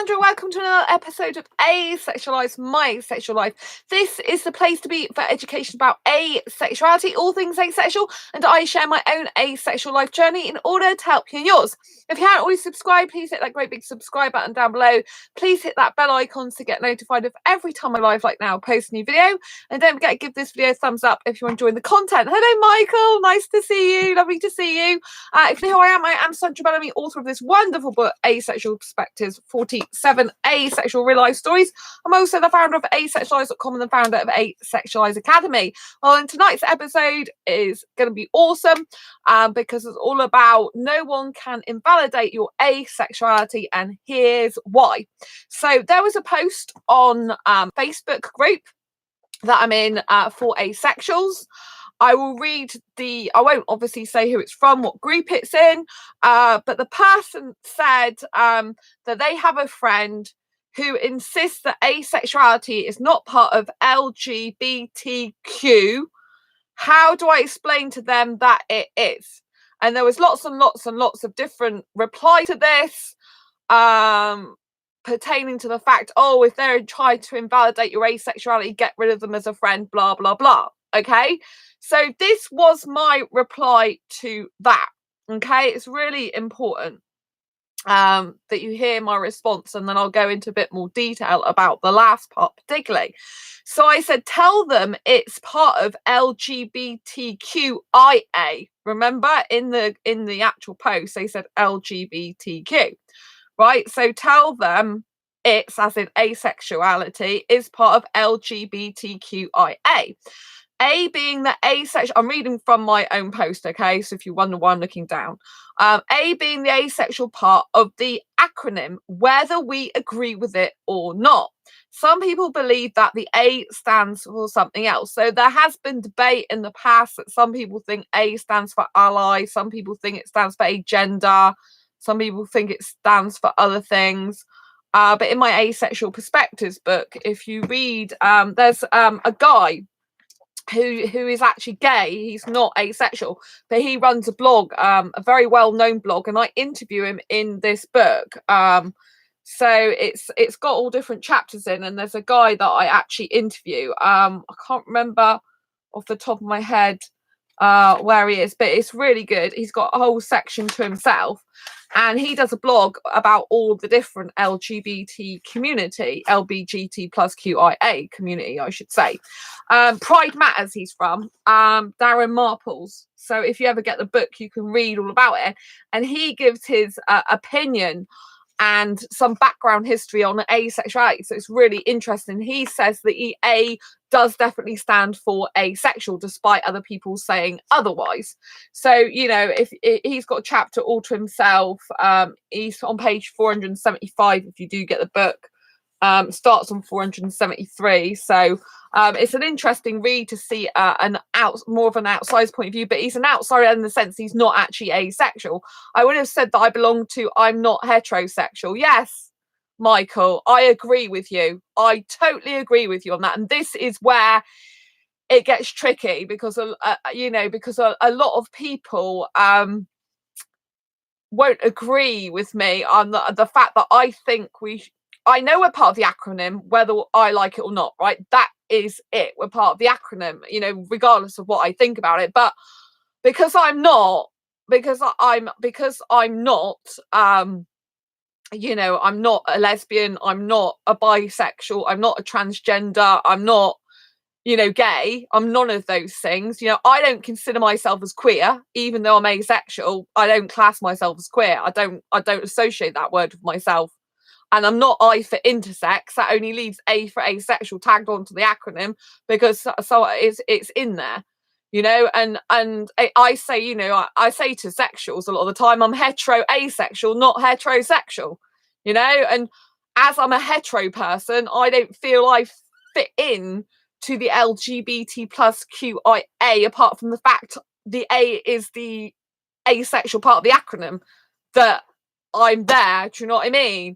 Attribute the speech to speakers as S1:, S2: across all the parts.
S1: Sandra. Welcome to another episode of Asexualise My Sexual Life. This is the place to be for education about asexuality, all things asexual, and I share my own asexual life journey in order to help you in yours. If you haven't already subscribed, please hit that great big subscribe button down below. Please hit that bell icon to get notified of every time I live like now post a new video. And don't forget to give this video a thumbs up if you're enjoying the content. Hello, Michael. Nice to see you. Lovely to see you. If you know who I am Sandra Bellamy, author of this wonderful book, Asexual Perspectives, 47 Asexual Real Life Stories. I'm also the founder of asexualise.com and the founder of Asexualise Academy. Well, and tonight's episode is going to be awesome because it's all about no one can invalidate your asexuality, and here's why. So there was a post on Facebook group that I'm in for asexuals. I will read I won't obviously say who it's from, what group it's in, but the person said that they have a friend who insists that asexuality is not part of LGBTQ. How do I explain to them that it is? And there was lots and lots and lots of different replies to this, pertaining to the fact, oh, if they're trying to invalidate your asexuality, get rid of them as a friend, blah, blah, blah. Okay, so this was my reply to that. Okay, it's really important that you hear my response, and then I'll go into a bit more detail about the last part particularly. So I said, tell them it's part of LGBTQIA. Remember, in the actual post they said LGBTQ, right? So tell them it's, as in asexuality, is part of LGBTQIA. A being the asexual, I'm reading from my own post, okay? So if you wonder why I'm looking down. A being the asexual part of the acronym, whether we agree with it or not. Some people believe that the A stands for something else. So there has been debate in the past that some people think A stands for ally, some people think it stands for agender, some people think it stands for other things. But in my Asexual Perspectives book, if you read, there's a guy who is actually gay. He's not asexual, but he runs a blog, a very well-known blog, and I interview him in this book. So it's got all different chapters in, and there's a guy that I actually interview. I can't remember off the top of my head where he is, but it's really good. He's got a whole section to himself, and he does a blog about all the different LGBT community, LBGT plus QIA community, I should say. Pride Matters he's from, Darren Marples. So if you ever get the book, you can read all about it, and he gives his opinion and some background history on asexuality. So it's really interesting. He says the A does definitely stand for asexual, despite other people saying otherwise. So, you know, if he's got a chapter all to himself, he's on page 475 if you do get the book. Starts on 473. So it's an interesting read to see more of an outsider's point of view, but he's an outsider in the sense he's not actually asexual. I would have said that I belong to I'm not heterosexual. Yes, Michael, I agree with you. I totally agree with you on that. And this is where it gets tricky because, because a lot of people won't agree with me on the fact that I think I know we're part of the acronym, whether I like it or not, right? That is it. We're part of the acronym, you know, regardless of what I think about it. But because I'm not, I'm not, I'm not a lesbian, I'm not a bisexual, I'm not a transgender, I'm not, gay, I'm none of those things. I don't consider myself as queer, even though I'm asexual. I don't class myself as queer. I don't associate that word with myself. And I'm not I for intersex. That only leaves A for asexual tagged onto the acronym because so it's in there, and I say, I say to sexuals a lot of the time, I'm hetero asexual, not heterosexual, and as I'm a hetero person, I don't feel I fit in to the LGBT plus QIA, apart from the fact the A is the asexual part of the acronym, that I'm there. Do you know what I mean?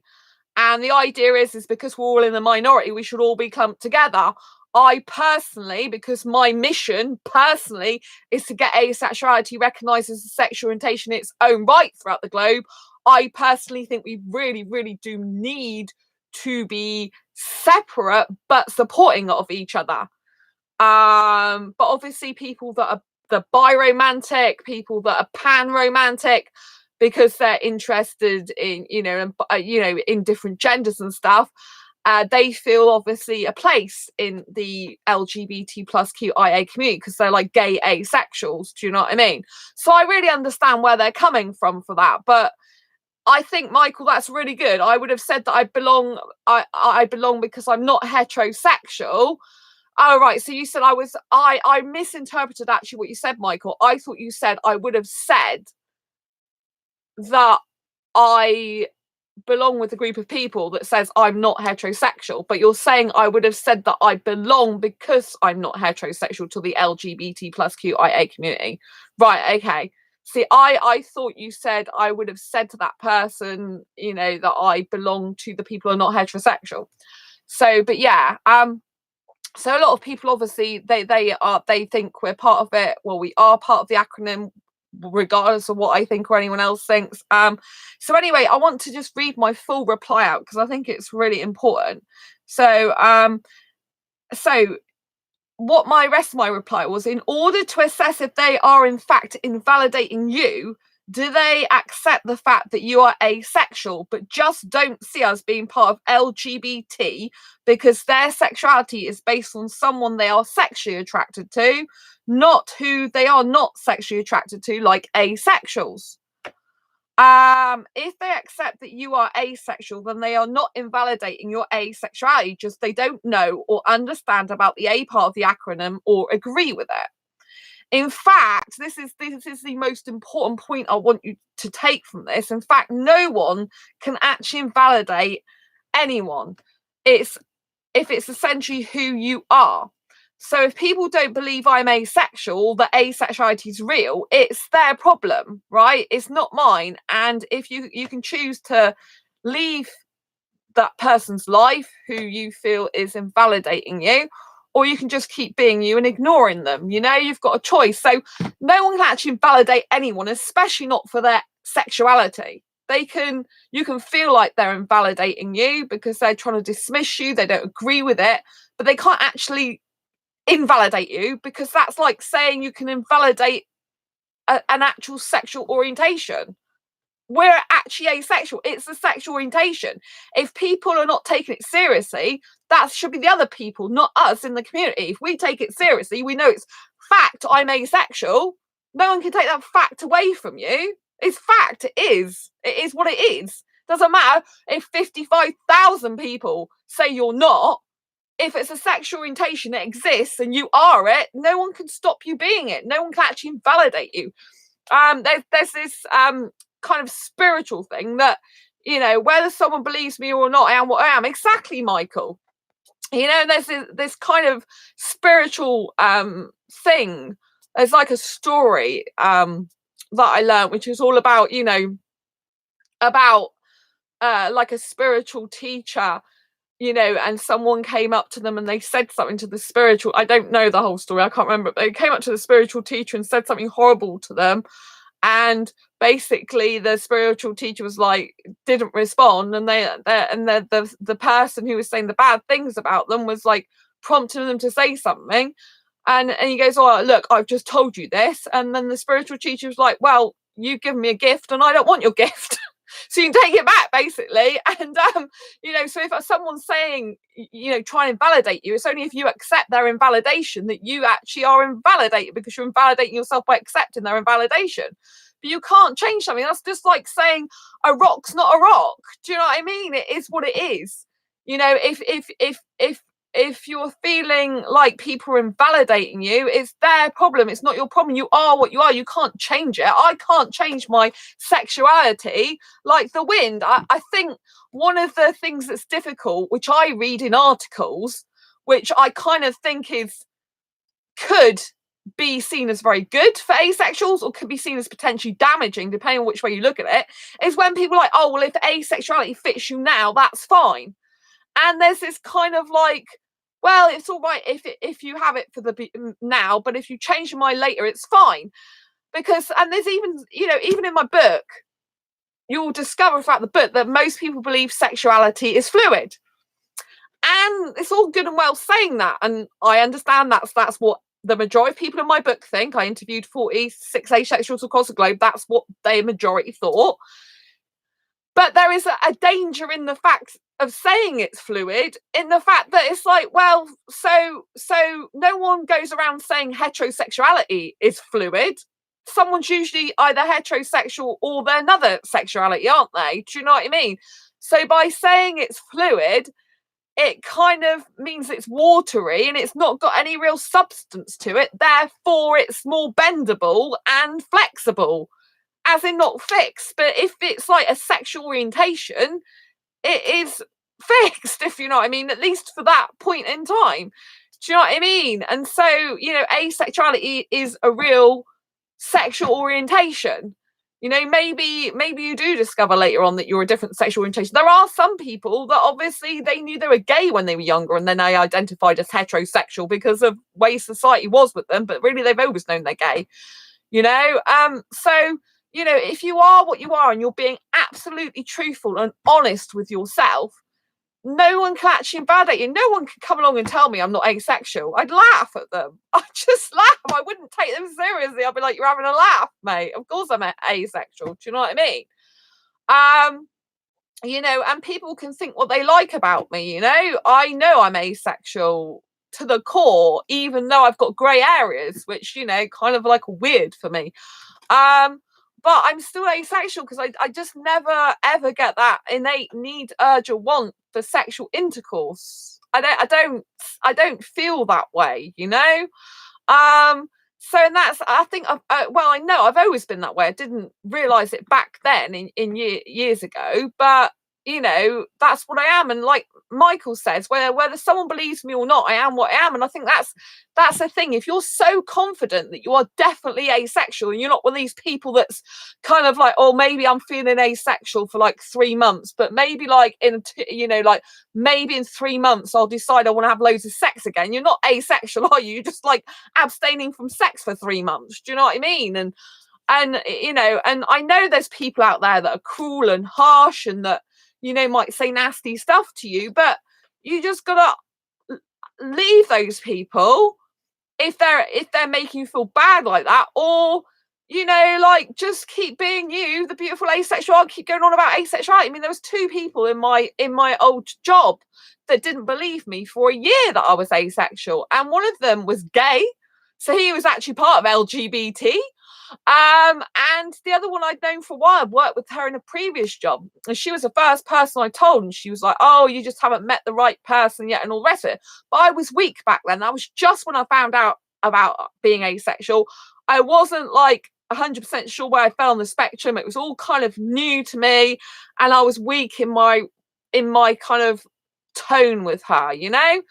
S1: And the idea is because we're all in the minority, we should all be clumped together. I personally, because my mission personally is to get asexuality recognised as a sexual orientation in its own right throughout the globe, I personally think we really, really do need to be separate but supporting of each other. But obviously people that are the biromantic, people that are pan-romantic, because they're interested in, in different genders and stuff, they feel obviously a place in the LGBT plus QIA community because they're like gay asexuals. Do you know what I mean? So I really understand where they're coming from for that. But I think, Michael, that's really good. I would have said that I belong. I belong because I'm not heterosexual. Oh, right. So you said I misinterpreted actually what you said, Michael. I thought you said I would have said that I belong with a group of people that says I'm not heterosexual, but you're saying I would have said that I belong because I'm not heterosexual to the LGBT plus QIA community. Right. Okay. See, I thought you said I would have said to that person, that I belong to the people who are not heterosexual. So, but yeah, so a lot of people obviously they think we're part of it. Well, we are part of the acronym, regardless of what I think or anyone else thinks. So anyway, I want to just read my full reply out because I think it's really important. So so what my rest of my reply was: in order to assess if they are in fact invalidating you, do they accept the fact that you are asexual but just don't see us being part of LGBT because their sexuality is based on someone they are sexually attracted to, not who they are not sexually attracted to, like asexuals? If they accept that you are asexual, then they are not invalidating your asexuality, just they don't know or understand about the A part of the acronym or agree with it. In fact, this is the most important point I want you to take from this. In fact, no one can actually invalidate anyone. If it's essentially who you are. So if people don't believe I'm asexual, that asexuality is real, it's their problem, right? It's not mine. And if you can choose to leave that person's life who you feel is invalidating you, or you can just keep being you and ignoring them. You've got a choice. So no one can actually invalidate anyone, especially not for their sexuality. You can feel like they're invalidating you because they're trying to dismiss you, they don't agree with it, but they can't actually invalidate you, because that's like saying you can invalidate an actual sexual orientation. We're actually asexual. It's a sexual orientation. If people are not taking it seriously, that should be the other people, not us in the community. If we take it seriously, we know it's fact I'm asexual. No one can take that fact away from you. It's fact. It is what it is. Doesn't matter if 55,000 people say you're not. If it's a sexual orientation that exists and you are it, no one can stop you being it. No one can actually invalidate you. There's this kind of spiritual thing that, whether someone believes me or not, I am what I am. Exactly, Michael. There's this kind of spiritual thing. There's like a story that I learned, which is all about, about like a spiritual teacher, and someone came up to them and they said something to the spiritual. I don't know the whole story. I can't remember. But they came up to the spiritual teacher and said something horrible to them. And basically the spiritual teacher was like, didn't respond. And the person who was saying the bad things about them was like prompting them to say something. And he goes, oh, look, I've just told you this. And then the spiritual teacher was like, well, you've given me a gift and I don't want your gift. So you can take it back, basically. And so if someone's saying, try and invalidate you, it's only if you accept their invalidation that you actually are invalidated, because you're invalidating yourself by accepting their invalidation. But you can't change something. That's just like saying a rock's not a rock. Do you know what I mean? It is what it is. If you're feeling like people are invalidating you, it's their problem. It's not your problem. You are what you are. You can't change it. I can't change my sexuality like the wind. I think one of the things that's difficult, which I read in articles, which I kind of think could be seen as very good for asexuals or could be seen as potentially damaging, depending on which way you look at it, is when people are like, oh, well, if asexuality fits you now, that's fine. And there's this kind of like, well, it's all right if you have it for the now, but if you change your mind later, it's fine. And there's even in my book, you'll discover throughout the book that most people believe sexuality is fluid. And it's all good and well saying that. And I understand that's what the majority of people in my book think. I interviewed 46 asexuals across the globe. That's what the majority thought. But there is a danger in the fact of saying it's fluid, in the fact that it's like, well, so no one goes around saying heterosexuality is fluid. Someone's usually either heterosexual or they're another sexuality, aren't they? Do you know what I mean? So by saying it's fluid, it kind of means it's watery and it's not got any real substance to it. Therefore, it's more bendable and flexible, as in not fixed. But if it's like a sexual orientation, it is fixed, if you know what I mean, at least for that point in time. Do you know what I mean? And so, you know, asexuality is a real sexual orientation. You know, maybe you do discover later on that you're a different sexual orientation. There are some people that obviously they knew they were gay when they were younger and then they identified as heterosexual because of way society was with them, but really they've always known they're gay, you know. So, you know, if you are what you are and you're being absolutely truthful and honest with yourself, no one can actually invalidate you. No one can come along and tell me I'm not asexual. I'd laugh at them. I'd just laugh. I wouldn't take them seriously. I'd be like, you're having a laugh, mate. Of course I'm asexual. Do you know what I mean? You know, and people can think what they like about me, you know. I know I'm asexual to the core, even though I've got grey areas, which, you know, kind of like weird for me. But I'm still asexual because I just never ever get that innate need, urge, or want for sexual intercourse. I don't feel that way, you know. So and that's I think well, I know I've always been that way. I didn't realize it back then in years ago, but you know that's what I am. And like Michael says, whether someone believes me or not, I am what I am. And I think that's the thing. If you're so confident that you are definitely asexual and you're not one of these people that's kind of like, oh, maybe I'm feeling asexual for like 3 months, but maybe like you know, like maybe in 3 months I'll decide I want to have loads of sex again. You're not asexual, are you? You're just like abstaining from sex for 3 months. Do you know what I mean? And you know, and I know there's people out there that are cruel and harsh and that, you know, might say nasty stuff to you, but you just gotta leave those people if they're making you feel bad like that, or you know, like just keep being you, the beautiful asexual. I'll keep going on about asexuality. I mean, there was 2 people in my old job that didn't believe me for a year that I was asexual, and one of them was gay, so he was actually part of LGBT. And the other one I'd known for a while, I'd worked with her in a previous job, and she was the first person I told, and she was like, oh, you just haven't met the right person yet and all the rest of it. But I was weak back then. That was just when I found out about being asexual. I wasn't like 100% sure where I fell on the spectrum. It was all kind of new to me, and I was weak in my kind of tone with her, you know.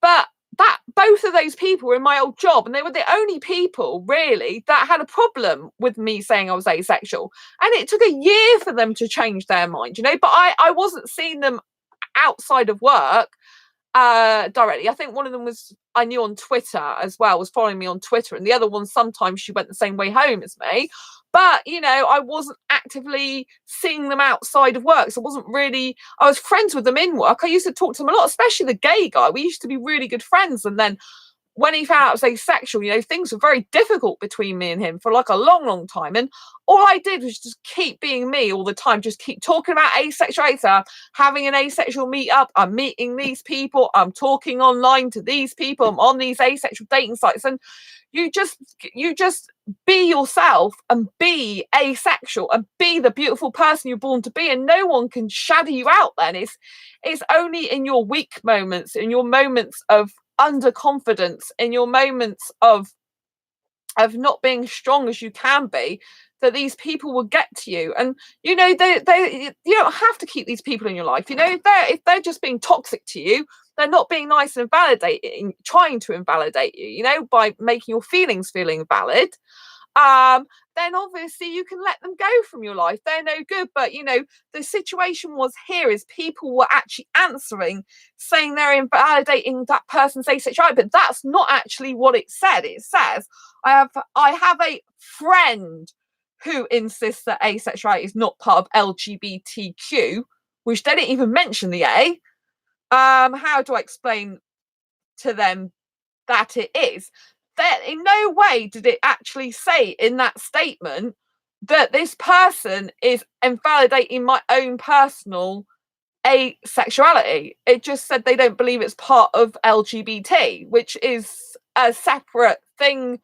S1: But that both of those people were in my old job, and they were the only people really that had a problem with me saying I was asexual. And it took a year for them to change their mind, you know. But I wasn't seeing them outside of work directly. I think one of them was I knew on Twitter as well, was following me on Twitter, and the other one sometimes she went the same way home as me. But you know, I wasn't actively seeing them outside of work, so I was friends with them in work. I used to talk to them a lot, especially the gay guy. We used to be really good friends, and then when he found out I was asexual, you know, things were very difficult between me and him for like a long time. And all I did was just keep being me all the time, just keep talking about asexuality, having an asexual meetup, I'm meeting these people, I'm talking online to these people, I'm on these asexual dating sites. And you just be yourself and be asexual and be the beautiful person you're born to be, and no one can shadow you out then. It's only in your weak moments, in your moments of underconfidence, in your moments of not being strong as you can be, that these people will get to you. And you know, they you don't have to keep these people in your life. You know, if they're just being toxic to you, they're not being nice and trying to invalidate you, you know, by making your feelings feeling valid. Then obviously you can let them go from your life. They're no good. But you know, the situation was here is people were actually answering, saying they're invalidating that person's asexuality, but that's not actually what it said. It says, I have a friend who insists that asexuality is not part of LGBTQ, which they didn't even mention the A. How do I explain to them that it is? That in no way did it actually say in that statement that this person is invalidating my own personal asexuality. It just said they don't believe it's part of LGBT, which is a separate thing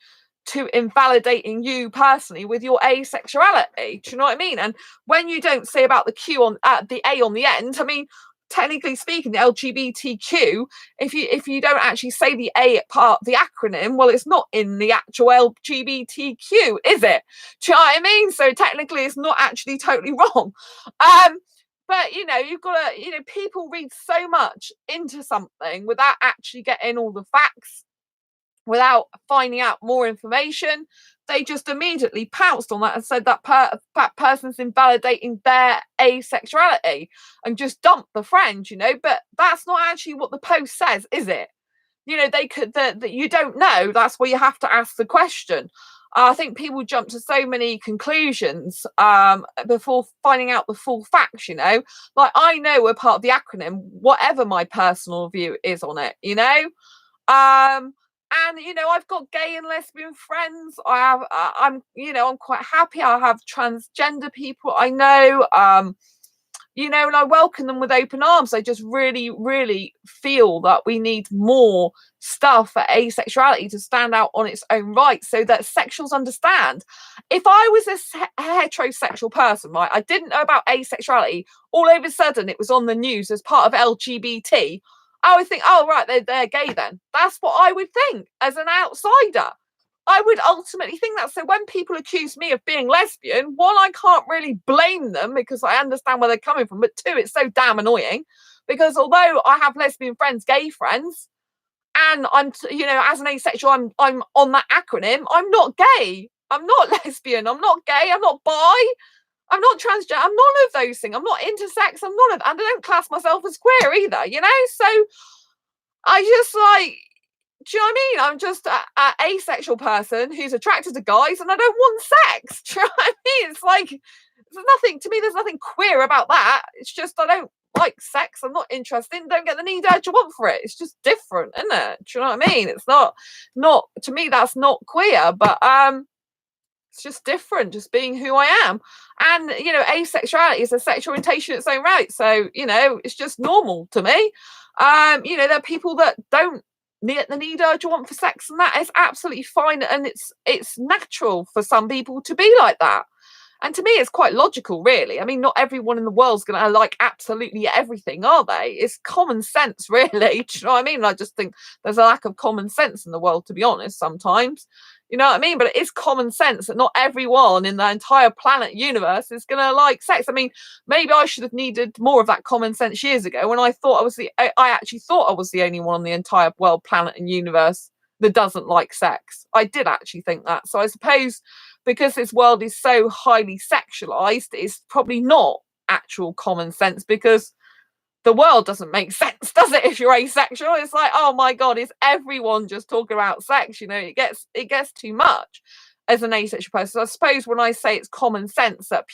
S1: to invalidating you personally with your asexuality. Do you know what I mean? And when you don't say about the Q on the A on the end, I mean, technically speaking, the LGBTQ, if you don't actually say the A part of the acronym, well, it's not in the actual LGBTQ, is it? Do you know what I mean? So technically it's not actually totally wrong. But you've got to, people read so much into something without actually getting all the facts, without finding out more information. They just immediately pounced on that and said that that person's invalidating their asexuality and just dumped the friend, but that's not actually what the post says, is it? They could, that you don't know, that's where you have to ask the question. I think people jump to so many conclusions before finding out the full facts, like I know we're part of the acronym, whatever my personal view is on it, and I've got gay and lesbian friends. I'm quite happy. I have transgender people I know, and I welcome them with open arms. I just really, really feel that we need more stuff for asexuality to stand out on its own right, so that sexuals understand. If I was a heterosexual person, right, I didn't know about asexuality, all of a sudden it was on the news as part of LGBT, I would think, oh, right, they're gay then. That's what I would think as an outsider. I would ultimately think that. So when people accuse me of being lesbian, one, I can't really blame them because I understand where they're coming from. But two, it's so damn annoying because although I have lesbian friends, gay friends, and I'm, as an asexual, I'm on that acronym, I'm not gay. I'm not lesbian. I'm not gay. I'm not bi. I'm not transgender. I'm none of those things. I'm not intersex. I'm none of, and I don't class myself as queer either, So I just do you know what I mean? I'm just an asexual person who's attracted to guys and I don't want sex. Do you know what I mean? It's like, there's nothing, to me, there's nothing queer about that. It's just I don't like sex. I'm not interested. Don't get the need, urge, or want for it. It's just different, isn't it? Do you know what I mean? It's not, to me, that's not queer, but it's just different, just being who I am. And, asexuality is a sexual orientation in its own right. So, it's just normal to me. There are people that don't the need, urge, or want for sex, and that is absolutely fine. And it's natural for some people to be like that. And to me, it's quite logical, really. I mean, not everyone in the world's going to like absolutely everything, are they? It's common sense, really. Do you know what I mean? I just think there's a lack of common sense in the world, to be honest, sometimes. You know what I mean? But it is common sense that not everyone in the entire planet universe is going to like sex. I mean, maybe I should have needed more of that common sense years ago when I thought I actually thought I was the only one on the entire world, planet and universe that doesn't like sex. I did actually think that. So I suppose because this world is so highly sexualized, it's probably not actual common sense, because the world doesn't make sense, does it? If you're asexual, it's like, oh my god, is everyone just talking about sex? It gets too much as an asexual person. So I suppose when I say it's common sense that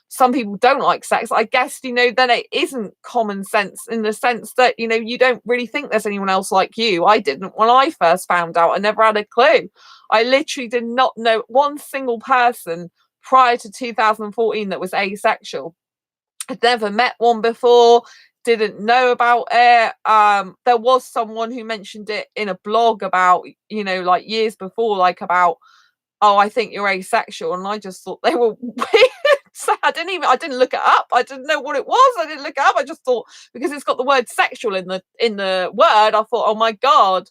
S1: some people don't like sex, I guess then it isn't common sense in the sense that you don't really think there's anyone else like you. I didn't when I first found out. I never had a clue. I literally did not know one single person prior to 2014 that was asexual. I'd never met one before, didn't know about it. There was someone who mentioned it in a blog about, like years before, like about, oh, I think you're asexual. And I just thought they were weird. So I didn't look it up. I didn't know what it was. I didn't look it up. I just thought, because it's got the word sexual in the word, I thought, oh my God.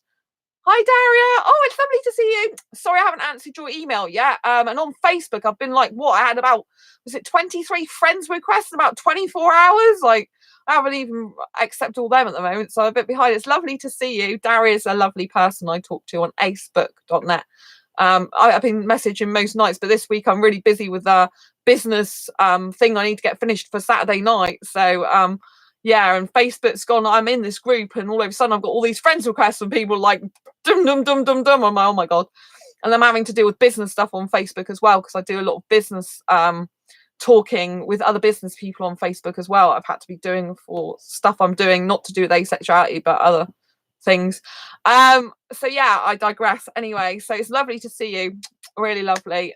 S1: Hi, Daria. Oh, it's lovely to see you. Sorry, I haven't answered your email yet. And on Facebook, I've been like, I had about, was it 23 friends requests in about 24 hours? Like, I haven't even accepted all them at the moment, so I'm a bit behind. It's lovely to see you. Daria's a lovely person I talk to on acebook.net. I've been messaging most nights, but this week I'm really busy with a business thing I need to get finished for Saturday night. So, yeah, and Facebook's gone, I'm in this group, and all of a sudden I've got all these friends requests from people like, dum, dum, dum, dum, dum. I'm like, oh my God. and I'm having to deal with business stuff on Facebook as well, because I do a lot of business talking with other business people on Facebook as well. I've had to be doing for stuff I'm doing, not to do with asexuality, but other things. So yeah, I digress. Anyway, so it's lovely to see you. Really lovely.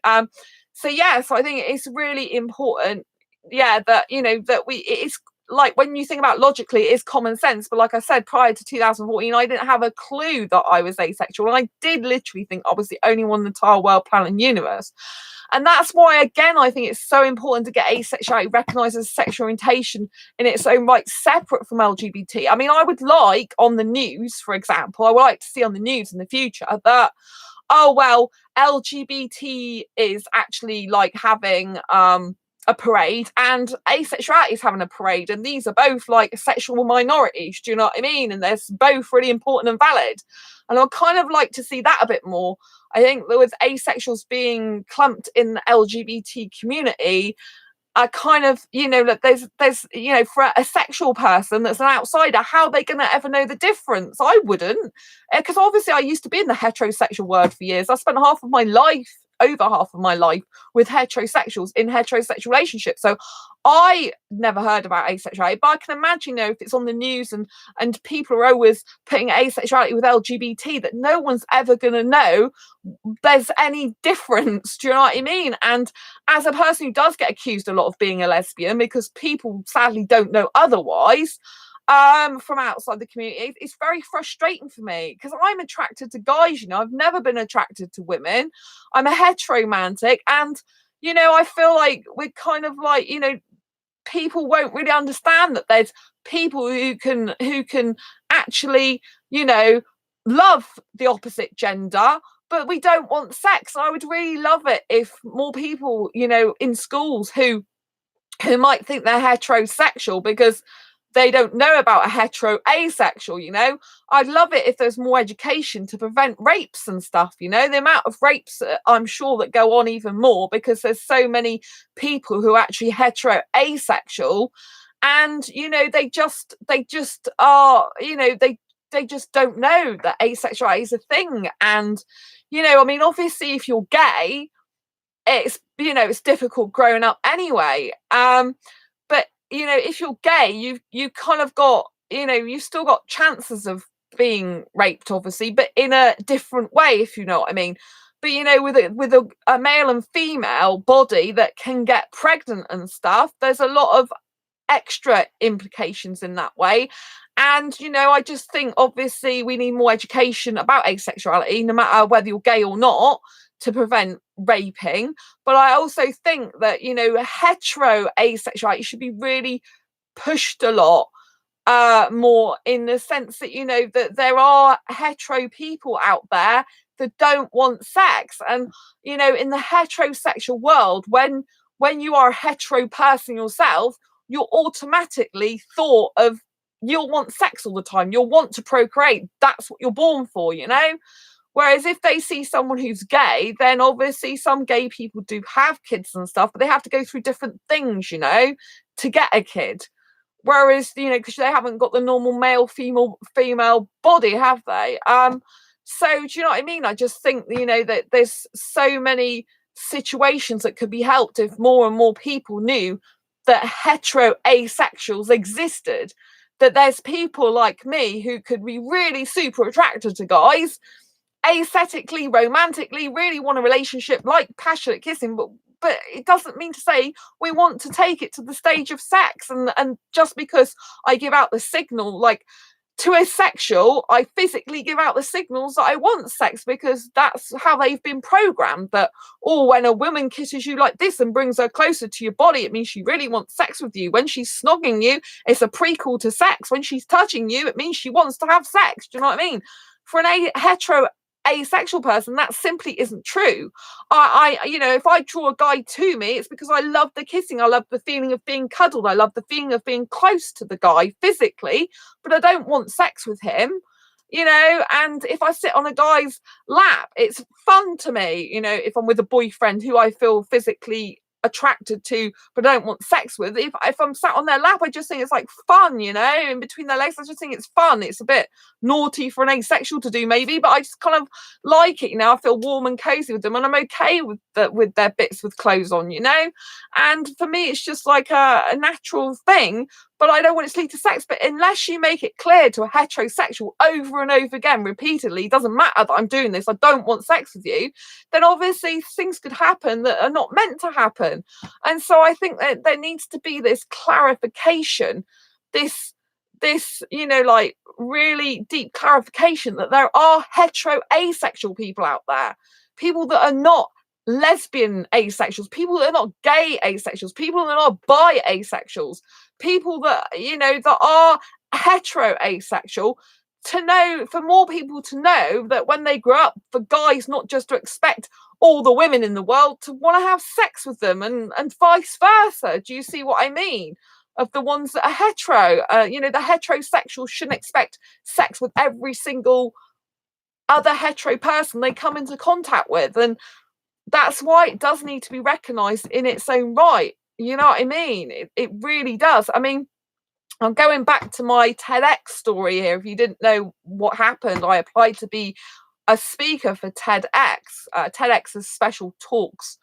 S1: So yeah, so I think it's really important, yeah, that that it's like, when you think about logically, it is common sense. But like I said, prior to 2014, I didn't have a clue that I was asexual, and I did literally think I was the only one in the entire world, planet, and universe. And that's why, again, I think it's so important to get asexuality recognised as sexual orientation in its own right, separate from LGBT. I mean, I would like on the news, for example, I would like to see on the news in the future that, oh well, LGBT is actually like having a parade, and asexuality is having a parade, and these are both like sexual minorities, do you know what I mean? And they're both really important and valid. And I'd kind of like to see that a bit more. I think that with asexuals being clumped in the LGBT community, I kind of, that there's, for a sexual person that's an outsider, how are they going to ever know the difference? I wouldn't, because obviously I used to be in the heterosexual world for years. I spent over half of my life with heterosexuals in heterosexual relationships. So I never heard about asexuality, but I can imagine, if it's on the news and people are always putting asexuality with LGBT, that no one's ever going to know there's any difference. Do you know what I mean? And as a person who does get accused a lot of being a lesbian, because people sadly don't know otherwise, from outside the community, it's very frustrating for me, because I'm attracted to guys. I've never been attracted to women. I'm a heteromantic, and I feel like we're kind of like, people won't really understand that there's people who can actually, love the opposite gender, but we don't want sex. I would really love it if more people, in schools who might think they're heterosexual because they don't know about a hetero asexual, I'd love it if there's more education to prevent rapes and stuff. The amount of rapes, I'm sure, that go on even more, because there's so many people who are actually hetero asexual, and they just are, they just don't know that asexuality is a thing. And I mean, obviously if you're gay, it's it's difficult growing up anyway, but if you're gay, you kind of got, you've still got chances of being raped, obviously, but in a different way, if you know what I mean. But with a male and female body that can get pregnant and stuff, there's a lot of extra implications in that way. And I just think, obviously, we need more education about asexuality, no matter whether you're gay or not, to prevent raping. But I also think that hetero asexuality should be really pushed a lot more, in the sense that that there are hetero people out there that don't want sex. And in the heterosexual world, when you are a hetero person yourself, you're automatically thought of, you'll want sex all the time, you'll want to procreate, that's what you're born for. Whereas if they see someone who's gay, then obviously some gay people do have kids and stuff, but they have to go through different things, to get a kid. Whereas, because they haven't got the normal male female body, have they? So do you know what I mean? I just think, that there's so many situations that could be helped if more and more people knew that hetero asexuals existed. That there's people like me who could be really super attracted to guys, aesthetically, romantically, really want a relationship, like passionate kissing, but it doesn't mean to say we want to take it to the stage of sex. And just because I give out the signal, like, to a sexual, I physically give out the signals that I want sex, because that's how they've been programmed. That, when a woman kisses you like this and brings her closer to your body, it means she really wants sex with you. When she's snogging you, it's a prequel to sex. When she's touching you, it means she wants to have sex. Do you know what I mean? For an hetero asexual person, that simply isn't true. If I draw a guy to me, it's because I love the kissing, I love the feeling of being cuddled, I love the feeling of being close to the guy physically, but I don't want sex with him. And if I sit on a guy's lap, it's fun to me. If I'm with a boyfriend who I feel physically attracted to but don't want sex with, if I'm sat on their lap, I just think it's like fun, you know, in between their legs. I just think it's fun. It's a bit naughty for an asexual to do maybe, but I just kind of like it, you know. I feel warm and cozy with them, and I'm okay with their bits with clothes on, you know. And for me it's just like a natural thing, but I don't want it to lead to sex. But unless you make it clear to a heterosexual over and over again repeatedly, it doesn't matter that I'm doing this, I don't want sex with you, then obviously things could happen that are not meant to happen. And so I think that there needs to be this clarification, this you know, like really deep clarification that there are hetero asexual people out there, people that are not lesbian asexuals, people that are not gay asexuals, people that are bi asexuals, people that, you know, that are hetero asexual, to know, for more people to know that when they grow up, for guys not just to expect all the women in the world to want to have sex with them, and vice versa. Do you see what I mean? Of the ones that are hetero, you know, the heterosexuals shouldn't expect sex with every single other hetero person they come into contact with. And that's why it does need to be recognized in its own right. You know what I mean? It really does. I mean, I'm going back to my TEDx story here. If you didn't know what happened, I applied to be a speaker for TEDx. TEDx is special talks.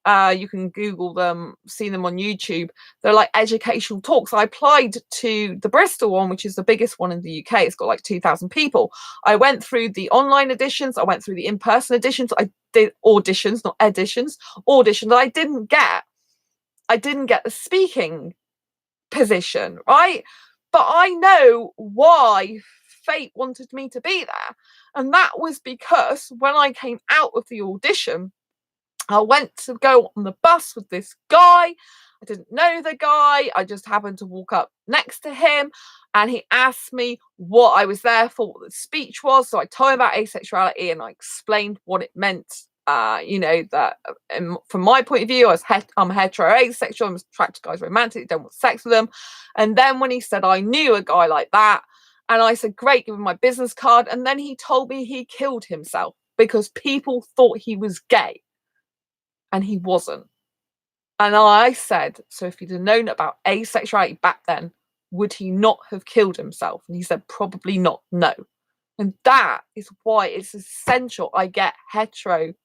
S1: You can Google them, see them on YouTube. They're like educational talks. I applied to the Bristol one, which is the biggest one in the UK. It's got like 2,000 people. I went through the online editions. I went through the in-person editions. I did auditions, not editions, auditions. I didn't get the speaking position, right? But I know why fate wanted me to be there. And that was because when I came out of the audition, I went to go on the bus with this guy. I didn't know the guy. I just happened to walk up next to him, and he asked me what I was there for, what the speech was. So I told him about asexuality, and I explained what it meant. You know, that from my point of view, I'm heterosexual. I'm attracted to guys romantic, don't want sex with them. And then when he said I knew a guy like that, and I said, great, give him my business card. And then he told me he killed himself because people thought he was gay. And he wasn't. And I said, so if he'd have known about asexuality back then, would he not have killed himself? And he said, probably not, no. And that is why it's essential I get hetero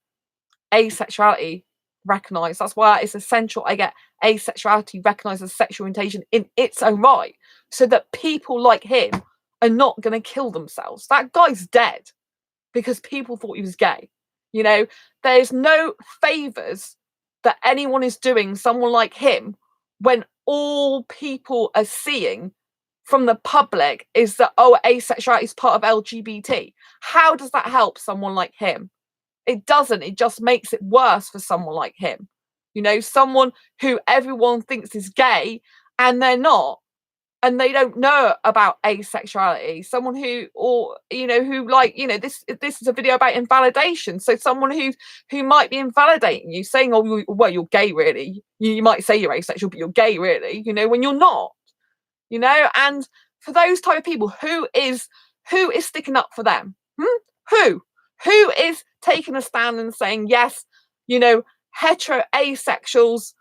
S1: asexuality recognised. That's why it's essential I get asexuality recognised as sexual orientation in its own right, so that people like him are not going to kill themselves. That guy's dead because people thought he was gay. You know, there's no favours that anyone is doing someone like him when all people are seeing from the public is that, oh, asexuality is part of LGBT. How does that help someone like him? It doesn't. It just makes it worse for someone like him. You know, someone who everyone thinks is gay and they're not. And they don't know about asexuality. Someone who, or you know, who, like, you know, this is a video about invalidation. So someone who might be invalidating you, saying, oh, well, you're gay, really. You might say you're asexual, but you're gay, really. You know, when you're not. You know, and for those type of people, who is sticking up for them? Who is taking a stand and saying, yes, you know, hetero asexuals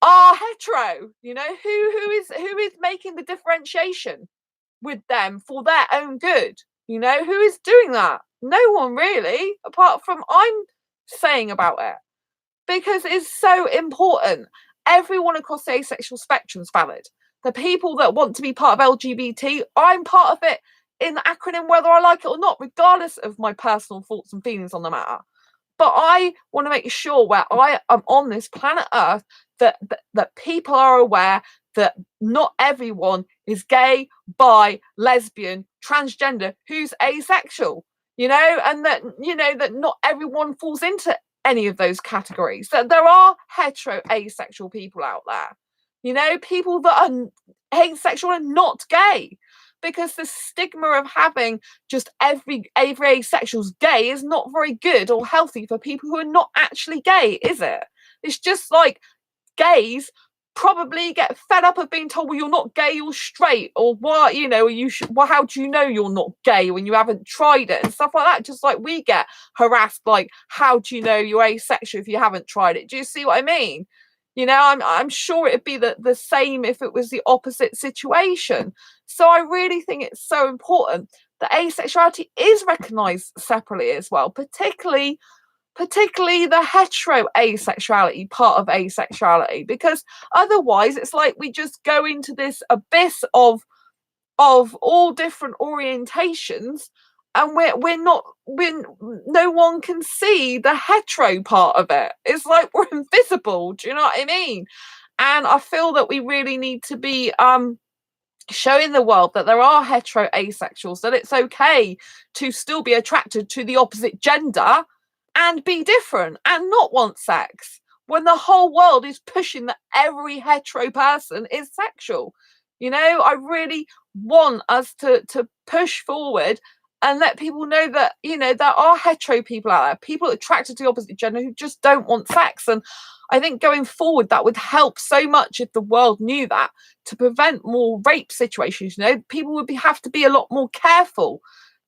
S1: are hetero, you know, who is making the differentiation with them for their own good? You know, who is doing that? No one really, apart from I'm saying about it, because it's so important. Everyone across the asexual spectrum is valid. The people that want to be part of LGBT, I'm part of it in the acronym, whether I like it or not, regardless of my personal thoughts and feelings on the matter. But I want to make sure where I am on this planet Earth that people are aware that not everyone is gay, bi, lesbian, transgender, who's asexual, you know, and that, you know, that not everyone falls into any of those categories, that there are hetero asexual people out there, you know, people that are asexual and not gay. Because the stigma of having just every asexual's gay is not very good or healthy for people who are not actually gay, is it? It's just like gays probably get fed up of being told, well, you're not gay, you're straight, or what, you know, you should, well, how do you know you're not gay when you haven't tried it, and stuff like that. Just like we get harassed, like, how do you know you're asexual if you haven't tried it? Do you see what I mean? You know, I'm sure it'd be the same if it was the opposite situation. So I really think it's so important that asexuality is recognised separately as well, particularly the hetero asexuality part of asexuality, because otherwise it's like we just go into this abyss of all different orientations, and no one can see the hetero part of it. It's like we're invisible. Do you know what I mean? And I feel that we really need to be showing the world that there are hetero asexuals, that it's okay to still be attracted to the opposite gender and be different and not want sex, when the whole world is pushing that every hetero person is sexual. You know, I really want us to push forward and let people know that, you know, there are hetero people out there, people attracted to the opposite gender who just don't want sex. And I think going forward, that would help so much if the world knew that, to prevent more rape situations. You know, people would have to be a lot more careful.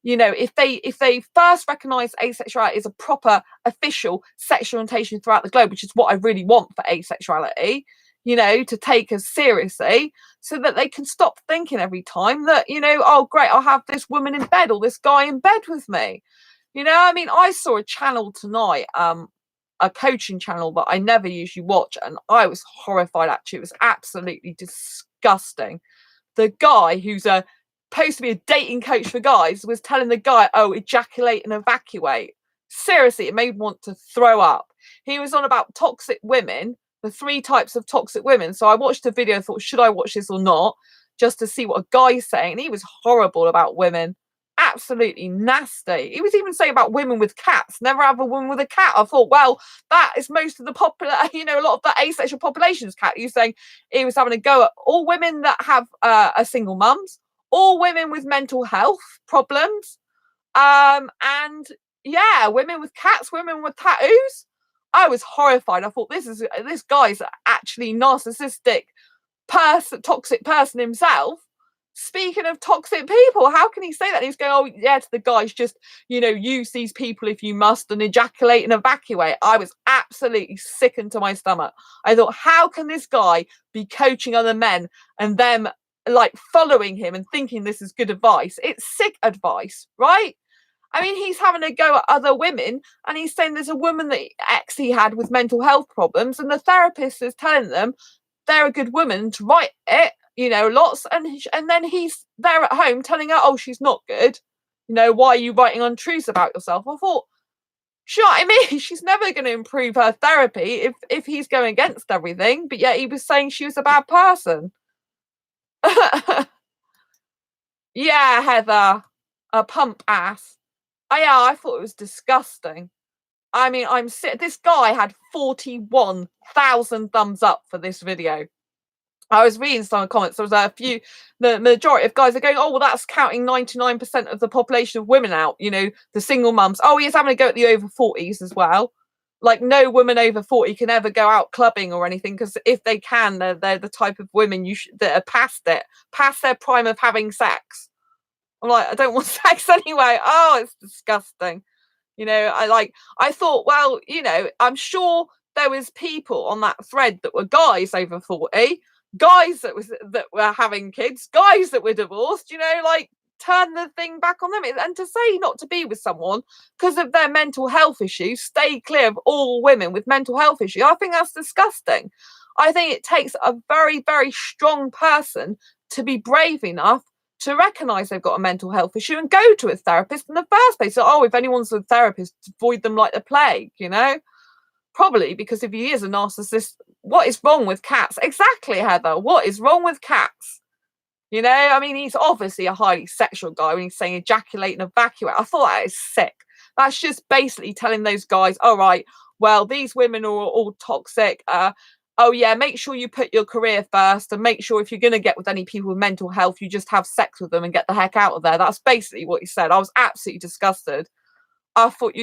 S1: You know, if they first recognise asexuality as a proper official sexual orientation throughout the globe, which is what I really want for asexuality, you know, to take us seriously, so that they can stop thinking every time that, you know, oh great, I'll have this woman in bed or this guy in bed with me. You know, I mean, I saw a channel tonight, a coaching channel that I never usually watch, and I was horrified. Actually, it was absolutely disgusting. The guy who's supposed to be a dating coach for guys was telling the guy, oh, ejaculate and evacuate. Seriously, it made me want to throw up. He was on about toxic women, the 3 types of toxic women. So I watched the video and thought, should I watch this or not, just to see what a guy's saying. And he was horrible about women. Absolutely nasty. He was even saying about women with cats. Never have a woman with a cat. I thought, well, that is most of the popular, you know, a lot of the asexual population's cat. He was saying he was having a go at all women that have are single mums, all women with mental health problems, and yeah, women with cats, women with tattoos. I was horrified. I thought, this guy's actually narcissistic person, toxic person himself. Speaking of toxic people, how can he say that? And he's going, oh yeah, to the guys, just, you know, use these people if you must and ejaculate and evacuate. I was absolutely sickened to my stomach. I thought, how can this guy be coaching other men and them like following him and thinking this is good advice? It's sick advice, right? I mean, he's having a go at other women, and he's saying there's a woman that he had with mental health problems, and the therapist is telling them they're a good woman to write it, you know, lots, and then he's there at home telling her, oh, she's not good. You know, why are you writing untruths about yourself? I thought, sure, I mean, she's never going to improve her therapy if he's going against everything, but yet he was saying she was a bad person. Yeah, Heather, a pump ass. Yeah, I thought it was disgusting. I mean, this guy had 41,000 thumbs up for this video. I was reading some comments. There was a few, the majority of guys are going, oh, well, that's counting 99% of the population of women out, you know, the single mums. Oh, he's having a go at the over 40s as well. Like, no woman over 40 can ever go out clubbing or anything, because if they can, they're the type of women that are past their prime of having sex. I'm like, I don't want sex anyway. Oh, it's disgusting. You know, I thought, well, you know, I'm sure there was people on that thread that were guys over 40, guys that were having kids, guys that were divorced, you know, like, turn the thing back on them. And to say not to be with someone because of their mental health issues, stay clear of all women with mental health issues, I think that's disgusting. I think it takes a very, very strong person to be brave enough to recognise they've got a mental health issue and go to a therapist in the first place. So, oh, if anyone's a therapist, avoid them like the plague, you know? Probably because if he is a narcissist, what is wrong with cats? Exactly, Heather. What is wrong with cats? You know, I mean, he's obviously a highly sexual guy when he's saying ejaculate and evacuate. I thought that is sick. That's just basically telling those guys, all right, well, these women are all toxic. Oh yeah, make sure you put your career first, and make sure if you're going to get with any people with mental health, you just have sex with them and get the heck out of there. That's basically what he said. I was absolutely disgusted. I thought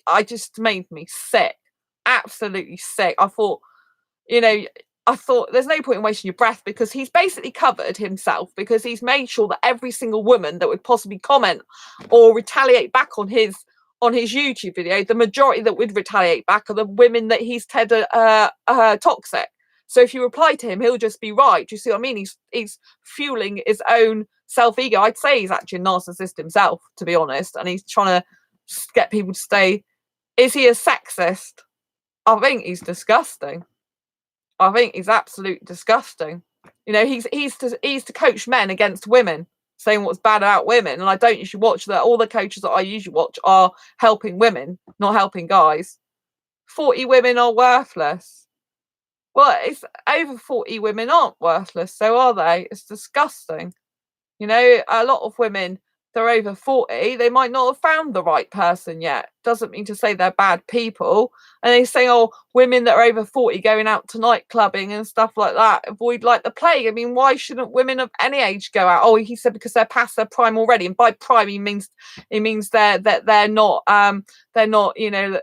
S1: I just made me sick. Absolutely sick. I thought, you know, there's no point in wasting your breath, because he's basically covered himself, because he's made sure that every single woman that would possibly comment or retaliate back on his on his YouTube video, the majority that would retaliate back are the women that he's toxic. So if you reply to him, he'll just be right. Do you see what I mean? He's fueling his own self-ego. I'd say he's actually a narcissist himself, to be honest, and he's trying to get people to stay. Is he a sexist? I think he's disgusting. I think he's absolutely disgusting. You know, he's to coach men against women, saying what's bad about women. And I don't usually watch that. All the coaches that I usually watch are helping women, not helping guys. 40 women are worthless. Well, it's over 40 women aren't worthless, so are they? It's disgusting. You know, a lot of women, they're over 40, they might not have found the right person yet. Doesn't mean to say they're bad people. And they say, oh, women that are over 40 going out to night clubbing and stuff like that avoid like the plague. I mean, why shouldn't women of any age go out? Oh, he said because they're past their prime already. And by prime, he means they're not, you know.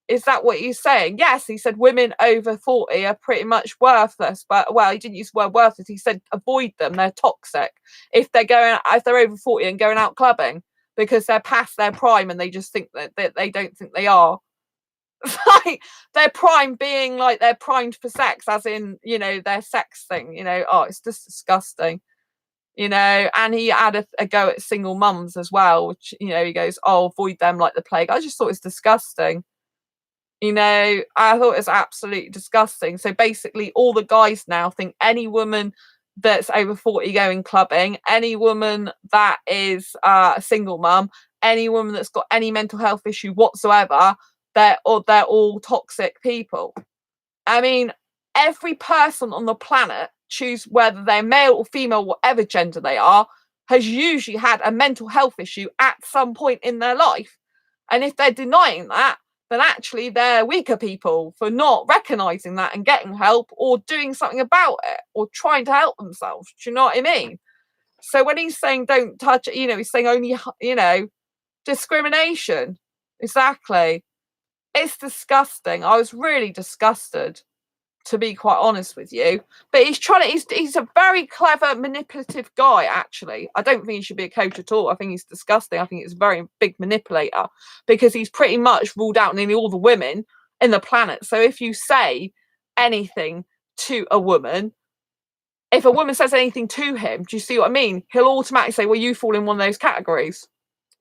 S1: Is that what he's saying? Yes, he said women over 40 are pretty much worthless. But, well, he didn't use the word worthless. He said avoid them. They're toxic. If they're over 40 and going out clubbing because they're past their prime and they just think that they don't think they are. Like their prime being like they're primed for sex, as in, you know, their sex thing, you know. Oh, it's just disgusting. You know, and he had a go at single mums as well, which, you know, he goes, oh, avoid them like the plague. I just thought it was disgusting. You know, I thought it was absolutely disgusting. So basically, all the guys now think any woman that's over 40 going clubbing, any woman that is a single mum, any woman that's got any mental health issue whatsoever, they're all toxic people. I mean, every person on the planet, choose whether they're male or female, whatever gender they are, has usually had a mental health issue at some point in their life. And if they're denying that, then actually they're weaker people for not recognizing that and getting help or doing something about it or trying to help themselves. Do you know what I mean? So when he's saying don't touch it, you know, he's saying only, you know, discrimination. Exactly. It's disgusting. I was really disgusted, to be quite honest with you. But he's a very clever, manipulative guy, actually. I don't think he should be a coach at all. I think he's disgusting. I think he's a very big manipulator because he's pretty much ruled out nearly all the women in the planet. So if you say anything to a woman, if a woman says anything to him, do you see what I mean? He'll automatically say, well, you fall in one of those categories,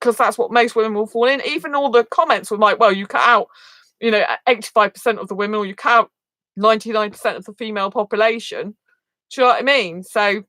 S1: because that's what most women will fall in. Even all the comments were like, well, you cut out, you know, 85% of the women, or you cut out 99% of the female population. Do you know what I mean? So,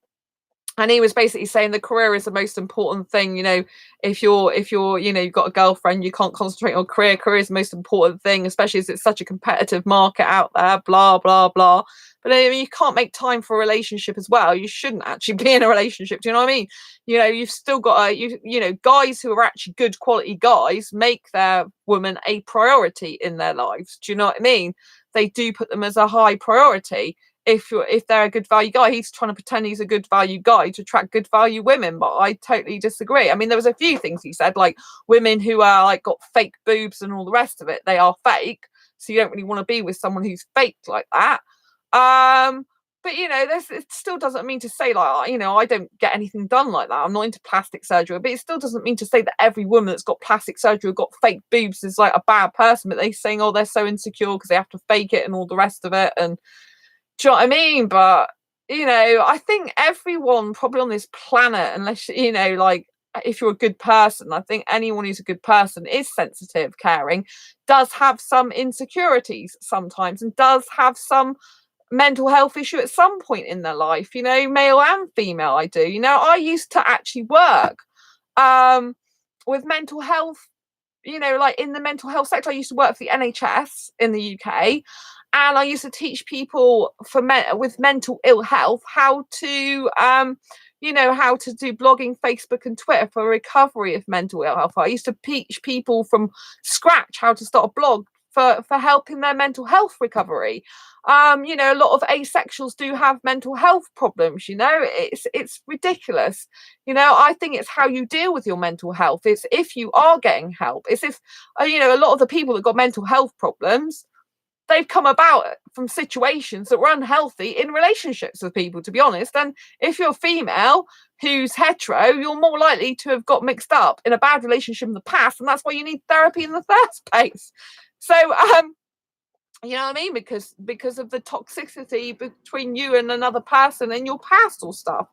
S1: and he was basically saying the career is the most important thing. You know, if you're, you know, you've got a girlfriend, you can't concentrate on career. Career is the most important thing, especially as it's such a competitive market out there, blah, blah, blah. But I mean, you can't make time for a relationship as well. You shouldn't actually be in a relationship. Do you know what I mean? You know, you've still got you know, guys who are actually good quality guys make their woman a priority in their lives. Do you know what I mean? They do put them as a high priority. If they're a good value guy, he's trying to pretend he's a good value guy to attract good value women, but I totally disagree. I mean, there was a few things he said, like women who are like got fake boobs and all the rest of it, they are fake, so you don't really want to be with someone who's fake like that. But you know, it still doesn't mean to say, like, you know, I don't get anything done like that. I'm not into plastic surgery, but it still doesn't mean to say that every woman that's got plastic surgery or got fake boobs is like a bad person. But they're saying, oh, they're so insecure because they have to fake it and all the rest of it. And do you know what I mean? But you know, I think everyone probably on this planet, unless, you know, like, if you're a good person, I think anyone who's a good person is sensitive, caring, does have some insecurities sometimes, and does have some mental health issue at some point in their life, you know, male and female. I do. You know, I used to actually work with mental health, you know, like in the mental health sector. I used to work for the NHS in the UK, and I used to teach people with mental ill health how to you know, how to do blogging, Facebook and Twitter for recovery of mental ill health. I used to teach people from scratch how to start a blog for helping their mental health recovery. You know, a lot of asexuals do have mental health problems. You know, it's ridiculous. You know, I think it's how you deal with your mental health. It's if you are getting help. It's if, you know, a lot of the people that got mental health problems, they've come about from situations that were unhealthy in relationships with people, to be honest. And if you're female who's hetero, you're more likely to have got mixed up in a bad relationship in the past, and that's why you need therapy in the first place. So you know what I mean? Because of the toxicity between you and another person and your past or stuff.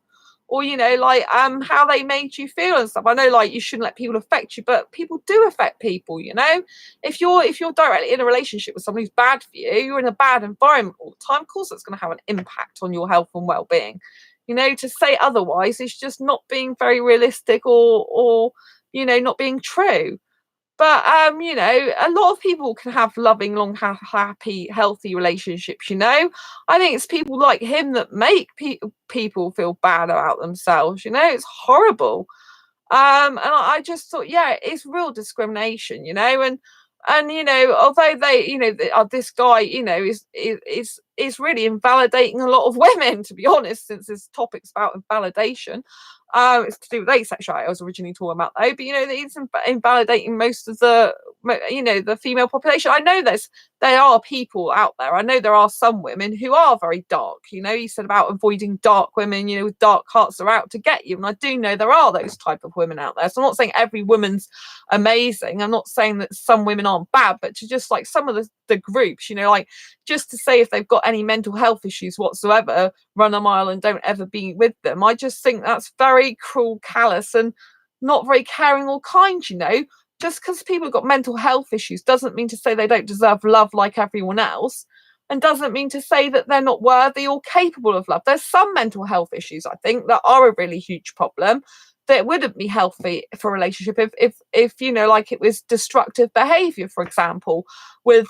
S1: Or, you know, like how they made you feel and stuff. I know, like, you shouldn't let people affect you, but people do affect people, you know. If you're directly in a relationship with someone who's bad for you, you're in a bad environment all the time, of course that's going to have an impact on your health and well-being. You know, to say otherwise is just not being very realistic, or you know, not being true. But you know, a lot of people can have loving, long, happy, healthy relationships. You know, I think it's people like him that make people feel bad about themselves. You know, it's horrible. And I just thought, yeah, it's real discrimination. You know, and you know, although they, you know, this guy, you know, is really invalidating a lot of women, to be honest, since this topic's about invalidation. It's to do with asexuality I was originally talking about, though, but you know, it's invalidating most of the, you know, the female population. I know there are people out there. I know there are some women who are very dark. You know, you said about avoiding dark women, you know, with dark hearts are out to get you, and I do know there are those type of women out there. So I'm not saying every woman's amazing. I'm not saying that some women aren't bad, but to just like some of the groups, you know, like just to say if they've got any mental health issues whatsoever, run a mile and don't ever be with them. I just think that's very cruel, callous, and not very caring or kind. You know, just because people have got mental health issues doesn't mean to say they don't deserve love like everyone else, and doesn't mean to say that they're not worthy or capable of love. There's some mental health issues, I think, that are a really huge problem, that wouldn't be healthy for a relationship if you know, like, it was destructive behavior, for example, with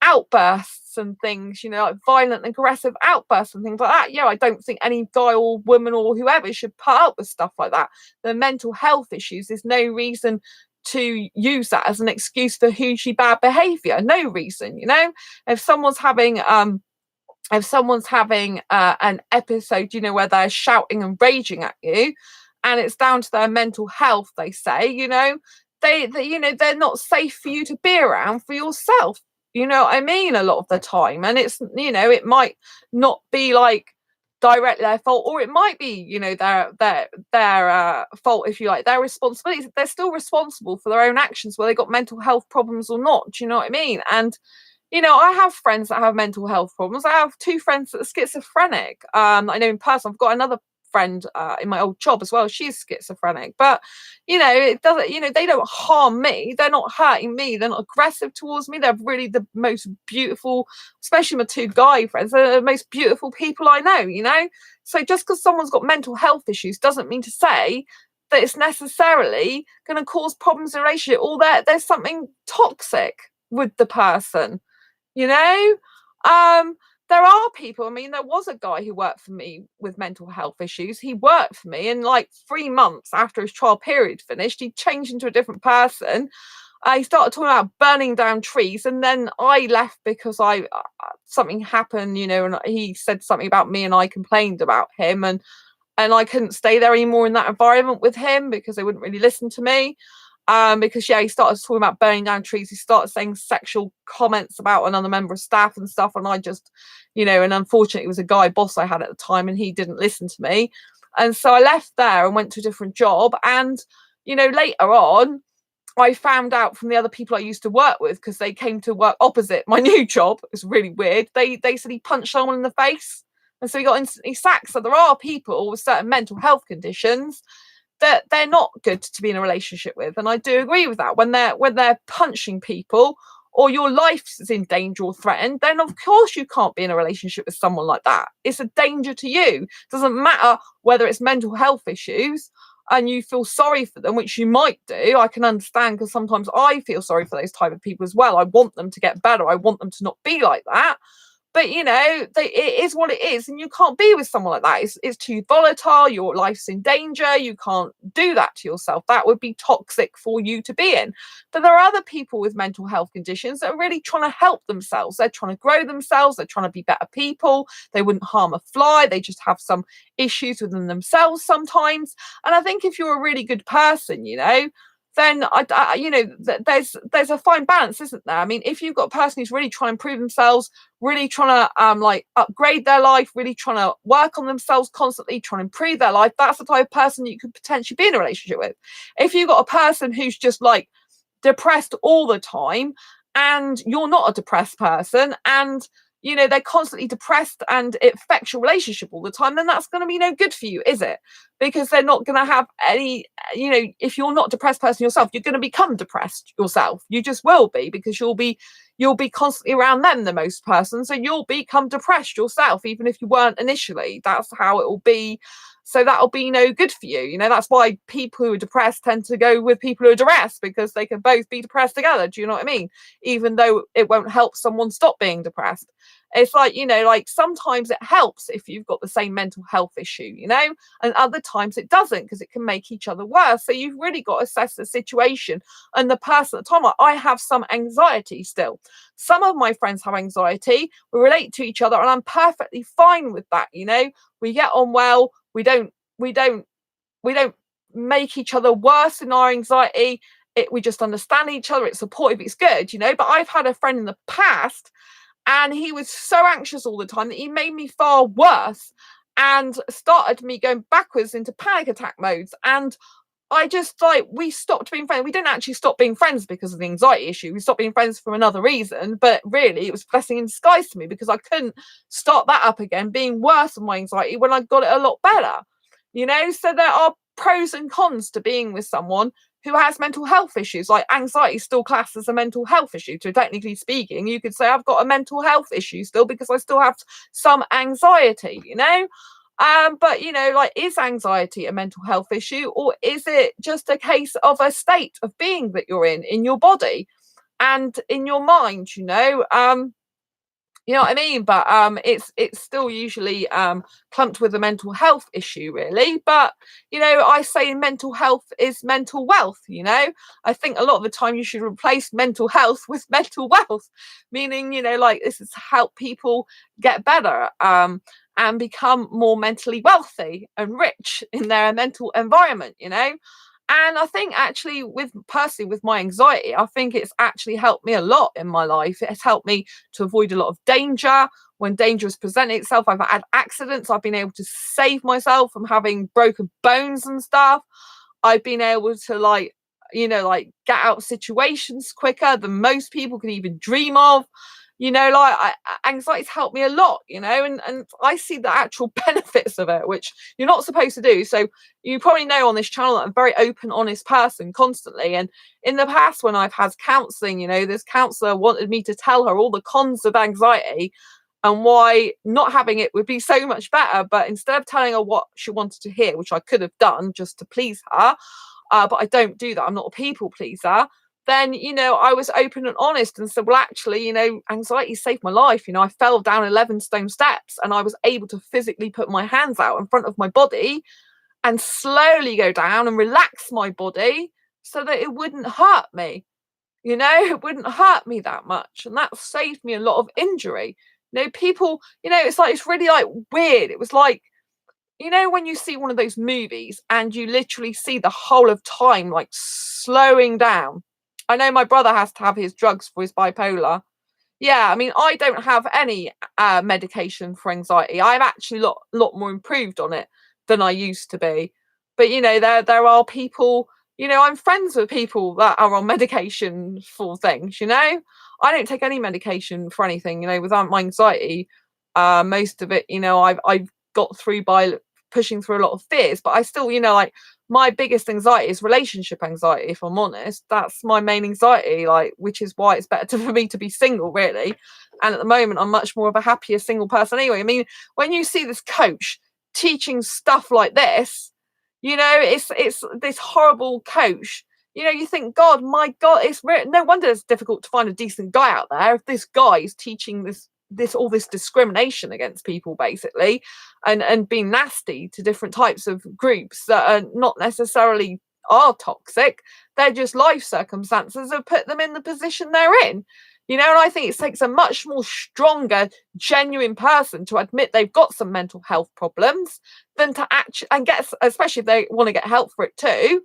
S1: outbursts and things, you know, like violent and aggressive outbursts and things like that. Yeah, I don't think any guy or woman or whoever should put up with stuff like that. The mental health issues is no reason to use that as an excuse for hugely bad behavior. No reason, you know. If someone's having an episode, you know, where they're shouting and raging at you, and it's down to their mental health, they say, you know, they you know, they're not safe for you to be around for yourself. You know what I mean? A lot of the time, and it's, you know, it might not be like directly their fault, or it might be, you know, their fault, if you like, their responsibility. They're still responsible for their own actions, whether they got mental health problems or not. Do you know what I mean? And you know, I have friends that have mental health problems. I have two friends that are schizophrenic. I know in person. I've got another friend in my old job as well. She's schizophrenic, but you know, it doesn't. You know, they don't harm me. They're not hurting me. They're not aggressive towards me. They're really the most beautiful, especially my two guy friends. They're the most beautiful people I know. You know, so just because someone's got mental health issues doesn't mean to say that it's necessarily going to cause problems in a relationship, or that there's something toxic with the person. You know, there are people. I mean, there was a guy who worked for me with mental health issues. He worked for me, and like 3 months after his trial period finished, he changed into a different person. He started talking about burning down trees, and then I left because something happened, you know, and he said something about me, and I complained about him, and I couldn't stay there anymore in that environment with him because they wouldn't really listen to me. Because yeah, he started talking about burning down trees. He started saying sexual comments about another member of staff and stuff, and I just, you know, and unfortunately it was a guy boss I had at the time, and he didn't listen to me, and so I left there and went to a different job. And you know, later on, I found out from the other people I used to work with, because they came to work opposite my new job. It's really weird. They said he punched someone in the face, and so he got instantly sacked. So there are people with certain mental health conditions that they're not good to be in a relationship with, and I do agree with that. When they're punching people, or your life is in danger or threatened, then of course you can't be in a relationship with someone like that. It's a danger to you. It doesn't matter whether it's mental health issues and you feel sorry for them, which you might do. I can understand, because sometimes I feel sorry for those type of people as well. I want them to get better. I want them to not be like that. But you know, it is what it is, and you can't be with someone like that. It's too volatile. Your life's in danger. You can't do that to yourself. That would be toxic for you to be in. But there are other people with mental health conditions that are really trying to help themselves. They're trying to grow themselves. They're trying to be better people. They wouldn't harm a fly. They just have some issues within themselves sometimes. And I think if you're a really good person, you know, then there's a fine balance, isn't there? I mean, if you've got a person who's really trying to improve themselves, really trying to like upgrade their life, really trying to work on themselves constantly, trying to improve their life, that's the type of person you could potentially be in a relationship with. If you've got a person who's just like depressed all the time, and you're not a depressed person, and they're constantly depressed and it affects your relationship all the time, then that's going to be no good for you, is it? Because they're not going to have any, if you're not a depressed person yourself, you're going to become depressed yourself. You just will be, because you'll be constantly around them, the most person, so you'll become depressed yourself, even if you weren't initially. That's how it will be. So that'll be no good for you. That's why people who are depressed tend to go with people who are depressed, because they can both be depressed together. Do you know what I mean? Even though it won't help someone stop being depressed. It's like, like sometimes it helps if you've got the same mental health issue, and other times it doesn't, because it can make each other worse. So you've really got to assess the situation and the person at the time. Like, I have some anxiety still. Some of my friends have anxiety. We relate to each other, and I'm perfectly fine with that. We get on well. We don't make each other worse in our anxiety. We just understand each other. It's supportive. It's good, But I've had a friend in the past, and he was so anxious all the time that he made me far worse and started me going backwards into panic attack modes. And I just, like, we stopped being friends. We didn't actually stop being friends because of the anxiety issue. We stopped being friends for another reason. But really, it was a blessing in disguise to me, because I couldn't start that up again, being worse with my anxiety, when I got it a lot better. So there are pros and cons to being with someone who has mental health issues. Like, anxiety is still classed as a mental health issue. So technically speaking, you could say I've got a mental health issue still, because I still have some anxiety, but like, is anxiety a mental health issue, or is it just a case of a state of being that you're in your body and in your mind? You know what I mean? But it's still usually clumped with a mental health issue, really. But I say mental health is mental wealth. I think a lot of the time you should replace mental health with mental wealth, meaning like, this is help people get better and become more mentally wealthy and rich in their mental environment. And I think, actually, personally with my anxiety, I think it's actually helped me a lot in my life. It has helped me to avoid a lot of danger. When danger has presented itself, I've had accidents. I've been able to save myself from having broken bones and stuff. I've been able to, like, get out of situations quicker than most people can even dream of. Anxiety's helped me a lot, and I see the actual benefits of it, which you're not supposed to do. So you probably know on this channel that I'm a very open, honest person constantly. And in the past, when I've had counselling, this counsellor wanted me to tell her all the cons of anxiety and why not having it would be so much better. But instead of telling her what she wanted to hear, which I could have done just to please her, but I don't do that. I'm not a people pleaser. Then, I was open and honest and said, well, actually, anxiety saved my life. I fell down 11 stone steps, and I was able to physically put my hands out in front of my body and slowly go down and relax my body so that it wouldn't hurt me. It wouldn't hurt me that much. And that saved me a lot of injury. People, it's like, it's really like weird. It was like, when you see one of those movies and you literally see the whole of time like slowing down. I know my brother has to have his drugs for his bipolar. Yeah, I mean, I don't have any medication for anxiety. I'm actually a lot more improved on it than I used to be. But there are people. I'm friends with people that are on medication for things. I don't take any medication for anything. Without my anxiety, most of it, I've got through by pushing through a lot of fears. But I still, like, my biggest anxiety is relationship anxiety, if I'm honest. That's my main anxiety, like, which is why it's better for me to be single, really. And at the moment, I'm much more of a happier single person anyway. I mean, when you see this coach teaching stuff like this, it's this horrible coach. You think, God, my God, no wonder it's difficult to find a decent guy out there if this guy is teaching all this discrimination against people, basically, and being nasty to different types of groups that are not necessarily are toxic. They're just life circumstances that put them in the position they're in. And I think it takes a much more stronger, genuine person to admit they've got some mental health problems than to actually, and get, especially if they want to get help for it too,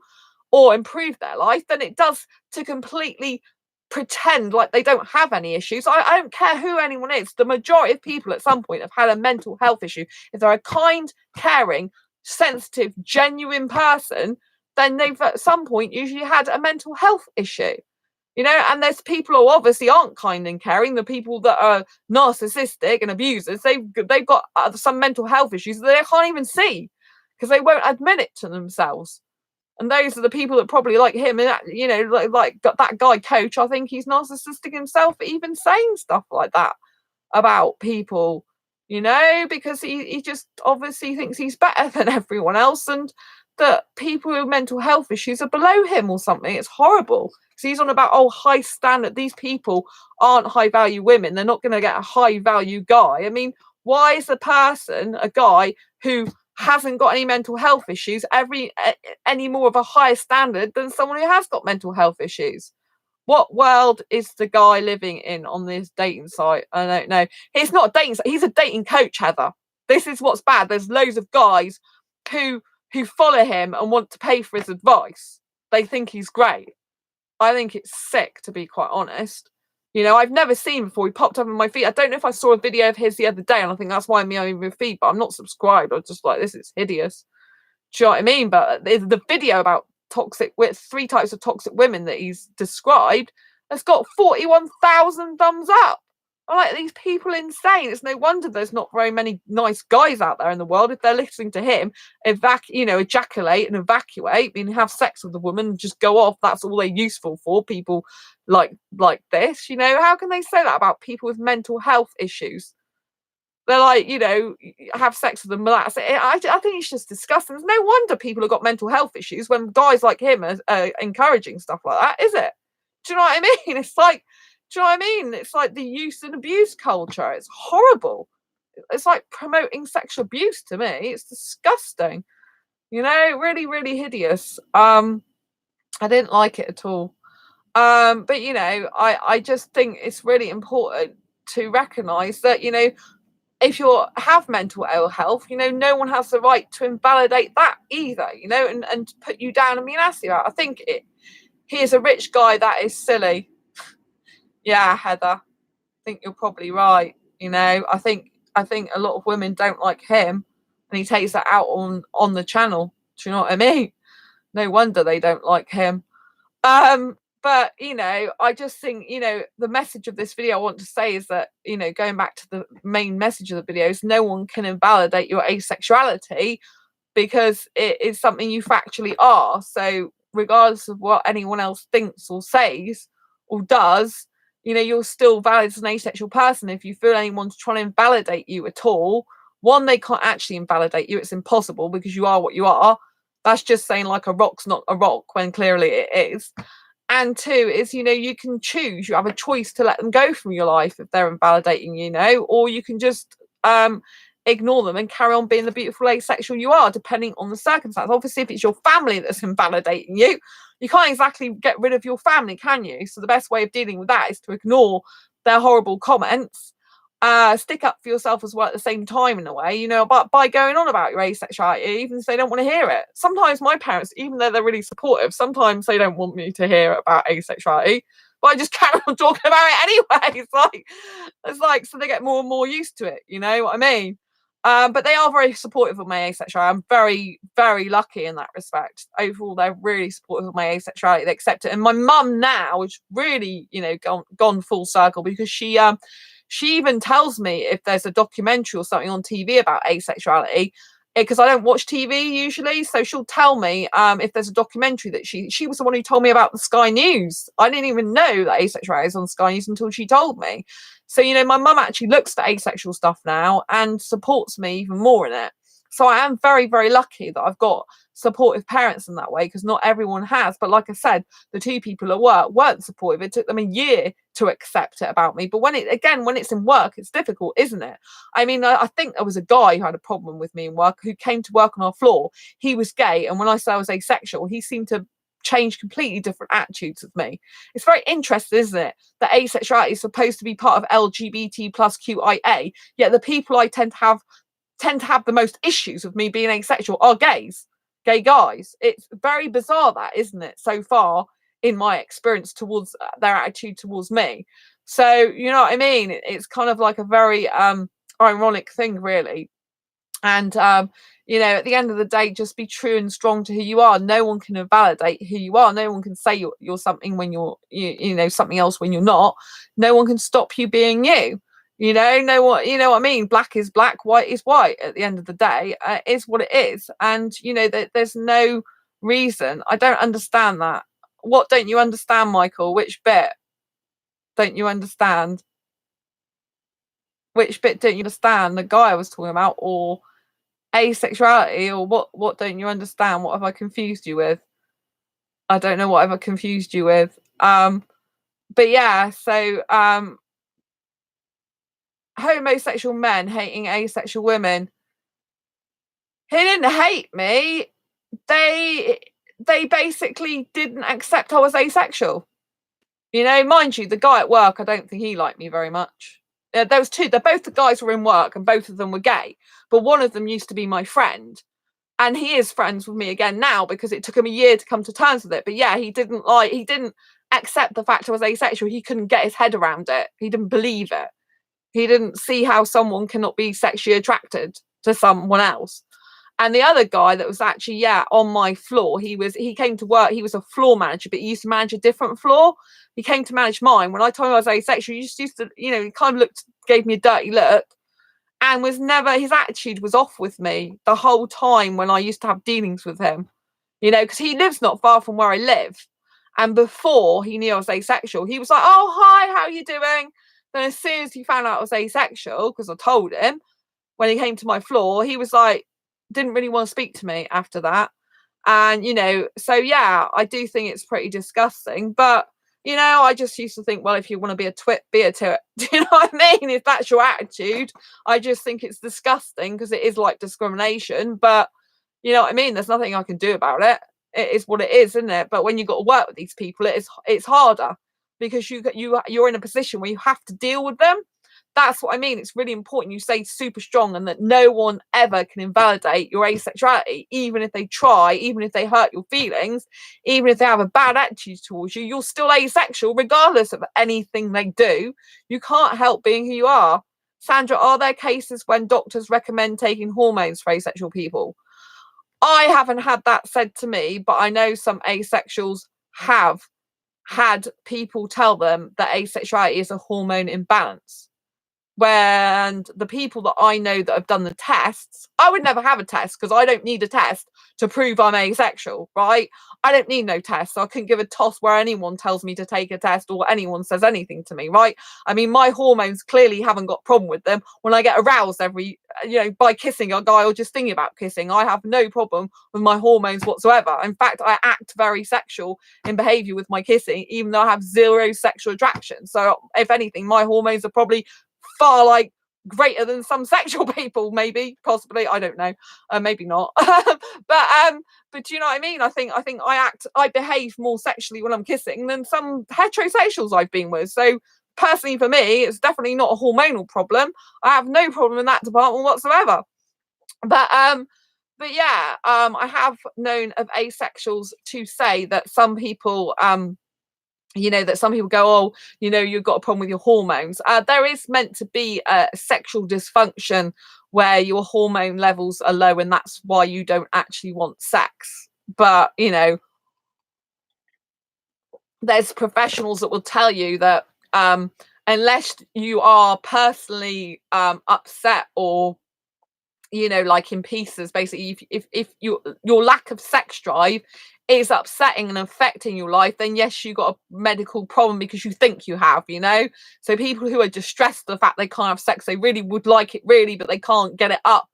S1: or improve their life than it does to completely pretend like they don't have any issues. I don't care who anyone is. The majority of people at some point have had a mental health issue. If they're a kind, caring, sensitive, genuine person, then they've at some point usually had a mental health issue. And there's people who obviously aren't kind and caring. The people that are narcissistic and abusers, they've got some mental health issues that they can't even see because they won't admit it to themselves. And those are the people that probably like him, and like that guy coach. I think he's narcissistic himself, for even saying stuff like that about people, because he just obviously thinks he's better than everyone else, and that people with mental health issues are below him or something. It's horrible. So he's on about, high standard. These people aren't high value women. They're not going to get a high value guy. I mean, why is a guy who hasn't got any mental health issues any more of a higher standard than someone who has got mental health issues? What world is the guy living in on this dating site? I don't know. He's not a dating site. He's a dating coach, Heather. This is what's bad. There's loads of guys who follow him and want to pay for his advice. They think he's great. I think it's sick, to be quite honest. I've never seen before. He popped up on my feed. I don't know if I saw a video of his the other day, and I think that's why I'm on my feed, but I'm not subscribed. I'm just like, this is hideous. Do you know what I mean? But the video about with 3 types of toxic women that he's described has got 41,000 thumbs up. I'm like, these people insane. It's no wonder there's not very many nice guys out there in the world if they're listening to him ejaculate and evacuate, have sex with a woman and just go off. That's all they're useful for. People like this, how can they say that about people with mental health issues? They're like, have sex with them. I think it's just disgusting. There's no wonder people have got mental health issues when guys like him are encouraging stuff like that, is it? Do you know what I mean? It's like, do you know what I mean? It's like the use and abuse culture. It's horrible. It's like promoting sexual abuse to me. It's disgusting. Really, really hideous. I didn't like it at all. But I just think it's really important to recognise that, if you have mental ill health, no one has the right to invalidate that either, and put you down and be nasty about it. I think he is a rich guy that is silly. Yeah, Heather, I think you're probably right. I think a lot of women don't like him, and he takes that out on the channel. Do you know what I mean? No wonder they don't like him. But I just think the message of this video I want to say is that going back to the main message of the video is no one can invalidate your asexuality, because it is something you factually are. So regardless of what anyone else thinks or says or does, you're still valid as an asexual person. If you feel anyone's trying to invalidate you at all, one, they can't actually invalidate you. It's impossible, because you are what you are. That's just saying like a rock's not a rock when clearly it is. And 2 is, you can choose. You have a choice to let them go from your life if they're invalidating or you can just ignore them and carry on being the beautiful asexual you are, depending on the circumstance. Obviously, if it's your family that's invalidating you, you can't exactly get rid of your family, can you? So the best way of dealing with that is to ignore their horrible comments, stick up for yourself as well at the same time, in a way, but by going on about your asexuality, even if they don't want to hear it. Sometimes my parents, even though they're really supportive, sometimes they don't want me to hear about asexuality, but I just carry on talking about it anyway. It's like so they get more and more used to it, you know what I mean? But they are very supportive of my asexuality. I'm very, very lucky in that respect. Overall, they're really supportive of my asexuality. They accept it. And my mum now is really, gone full circle, because she even tells me if there's a documentary or something on TV about asexuality, because I don't watch TV usually. So she'll tell me if there's a documentary that she was the one who told me about the Sky News. I didn't even know that asexuality is on Sky News until she told me. So, my mum actually looks for asexual stuff now and supports me even more in it. So I am very, very lucky that I've got supportive parents in that way, because not everyone has. But like I said, the 2 people at work weren't supportive. It took them a year to accept it about me. But when it's in work, it's difficult, isn't it? I mean, I think there was a guy who had a problem with me in work, who came to work on our floor. He was gay. And when I said I was asexual, he seemed to change completely different attitudes of me. It's very interesting, isn't it, that asexuality is supposed to be part of LGBT plus QIA, yet the people I tend to have the most issues with me being asexual are gays. gay guys. It's very bizarre, that, isn't it, so far in my experience towards their attitude towards me. So, you know what I mean? It's kind of like a very ironic thing, really. And you know, at the end of the day, just be true and strong to who you are. No one can invalidate who you are. No one can say you're something when you know, something else when you're not. No one can stop you being you. You know, you know what I mean? Black is black, white is white. At the end of the day, is what it is. And you know that there's no reason. I don't understand that. What don't you understand, Michael? Which bit don't you understand? Which bit don't you understand? The guy I was talking about, or asexuality, or what don't you understand? What have I confused you with? I don't know what have I confused you with. But yeah, so homosexual men hating asexual women. He didn't hate me. They basically didn't accept I was asexual. You know, mind you, the guy at work, I don't think he liked me very much. There was two. They're both the guys were in work, and both of them were gay. But one of them used to be my friend, and he is friends with me again now because it took him a year to come to terms with it. But yeah, he didn't accept the fact I was asexual. He couldn't get his head around it. He didn't believe it. He didn't see how someone cannot be sexually attracted to someone else. And the other guy that was actually, yeah, on my floor, he came to work, he was a floor manager, but he used to manage a different floor. He came to manage mine. When I told him I was asexual, he just used to, you know, he kind of gave me a dirty look, and was never, his attitude was off with me the whole time when I used to have dealings with him, you know, because he lives not far from where I live. And before he knew I was asexual, he was like, oh, hi, how are you doing? Then as soon as he found out I was asexual, because I told him, when he came to my floor, he was like, didn't really want to speak to me after that. And, you know, so yeah, I do think it's pretty disgusting. But, you know, I just used to think, well, if you want to be a twit, be a twit. Do you know what I mean? If that's your attitude, I just think it's disgusting because it is like discrimination. But, you know what I mean? There's nothing I can do about it. It is what it is, isn't it? But when you've got to work with these people, it's harder because you're in a position where you have to deal with them. That's what I mean. It's really important you stay super strong, and that no one ever can invalidate your asexuality, even if they try, even if they hurt your feelings, even if they have a bad attitude towards you. You're still asexual regardless of anything they do. You can't help being who you are. Sandra, are there cases when doctors recommend taking hormones for asexual people? I haven't had that said to me, but I know some asexuals have had people tell them that asexuality is a hormone imbalance. When the people that I know that have done the tests, I would never have a test because I don't need a test to prove I'm asexual, right? I don't need no test. So I couldn't give a toss where anyone tells me to take a test or anyone says anything to me, right? I mean, my hormones clearly haven't got a problem with them. When I get aroused by kissing a guy or just thinking about kissing, I have no problem with my hormones whatsoever. In fact, I act very sexual in behavior with my kissing, even though I have zero sexual attraction. So if anything, my hormones are probably far like greater than some sexual people, maybe, possibly, I don't know, maybe not. But do you know what I mean? I think I behave more sexually when I'm kissing than some heterosexuals I've been with. So personally, for me, it's definitely not a hormonal problem. I have no problem in that department whatsoever. But yeah, I have known of asexuals to say that some people you know, that some people go, oh, you know, you've got a problem with your hormones. There is meant to be a sexual dysfunction where your hormone levels are low, and that's why you don't actually want sex. But, you know, there's professionals that will tell you that unless you are personally upset or, you know, like in pieces, basically, if your lack of sex drive is upsetting and affecting your life, then yes, you got a medical problem because you think you have, you know. So people who are distressed the fact they can't have sex, they really would like it really, but they can't get it up,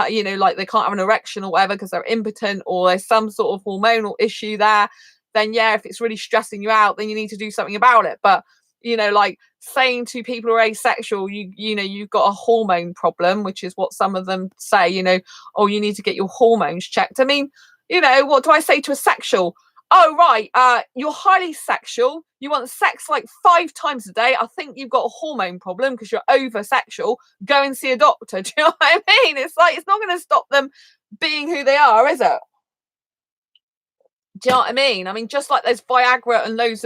S1: you know, like they can't have an erection or whatever because they're impotent or there's some sort of hormonal issue there, then yeah, if it's really stressing you out, then you need to do something about it. But you know, like saying to people who are asexual, you know, you've got a hormone problem, which is what some of them say, you know, oh, you need to get your hormones checked. I mean, you know, what do I say to a sexual? oh right, you're highly sexual, you want sex like 5 times a day, I think you've got a hormone problem because you're over sexual, go and see a doctor. Do you know what I mean? It's like, it's not going to stop them being who they are, is it? Do you know what I mean? I mean, just like there's Viagra and loads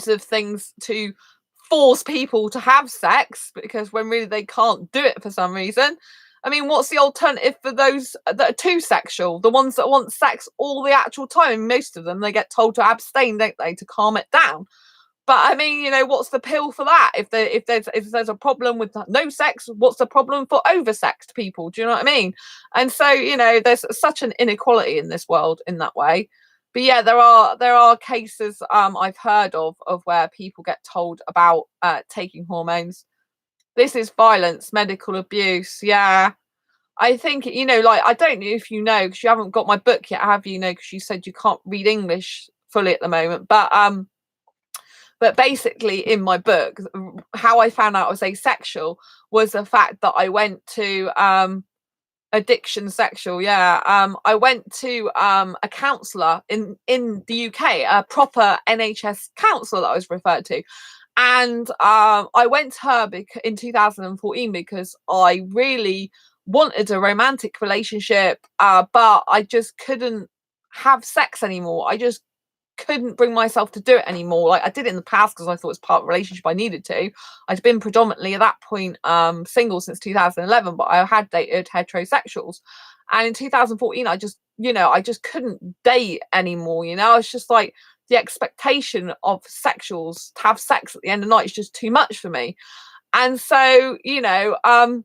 S1: of things to force people to have sex, because when really they can't do it for some reason. I mean, what's the alternative for those that are too sexual? The ones that want sex all the actual time, and most of them, they get told to abstain, don't they, to calm it down. But I mean, what's the pill for that? If there's a problem with no sex, what's the problem for oversexed people? Do you know what I mean? And so, there's such an inequality in this world in that way. But yeah, there are cases I've heard of where people get told about taking hormones. This is violence, medical abuse. Yeah. I think, like, I don't know if you know, because you haven't got my book yet, have you? Because you said you can't read English fully at the moment. But basically, in my book, how I found out I was asexual was the fact that I went to addiction sexual. Yeah. I went to a counsellor in the UK, a proper NHS counsellor that I was referred to. And I went to her in 2014 because I really wanted a romantic relationship, but I just couldn't have sex anymore. I just couldn't bring myself to do it anymore. Like, I did it in the past because I thought it was part of a relationship I needed to. I'd been predominantly at that point single since 2011, but I had dated heterosexuals. And in 2014, I just couldn't date anymore. It's just like the expectation of sexuals to have sex at the end of the night is just too much for me. And so, it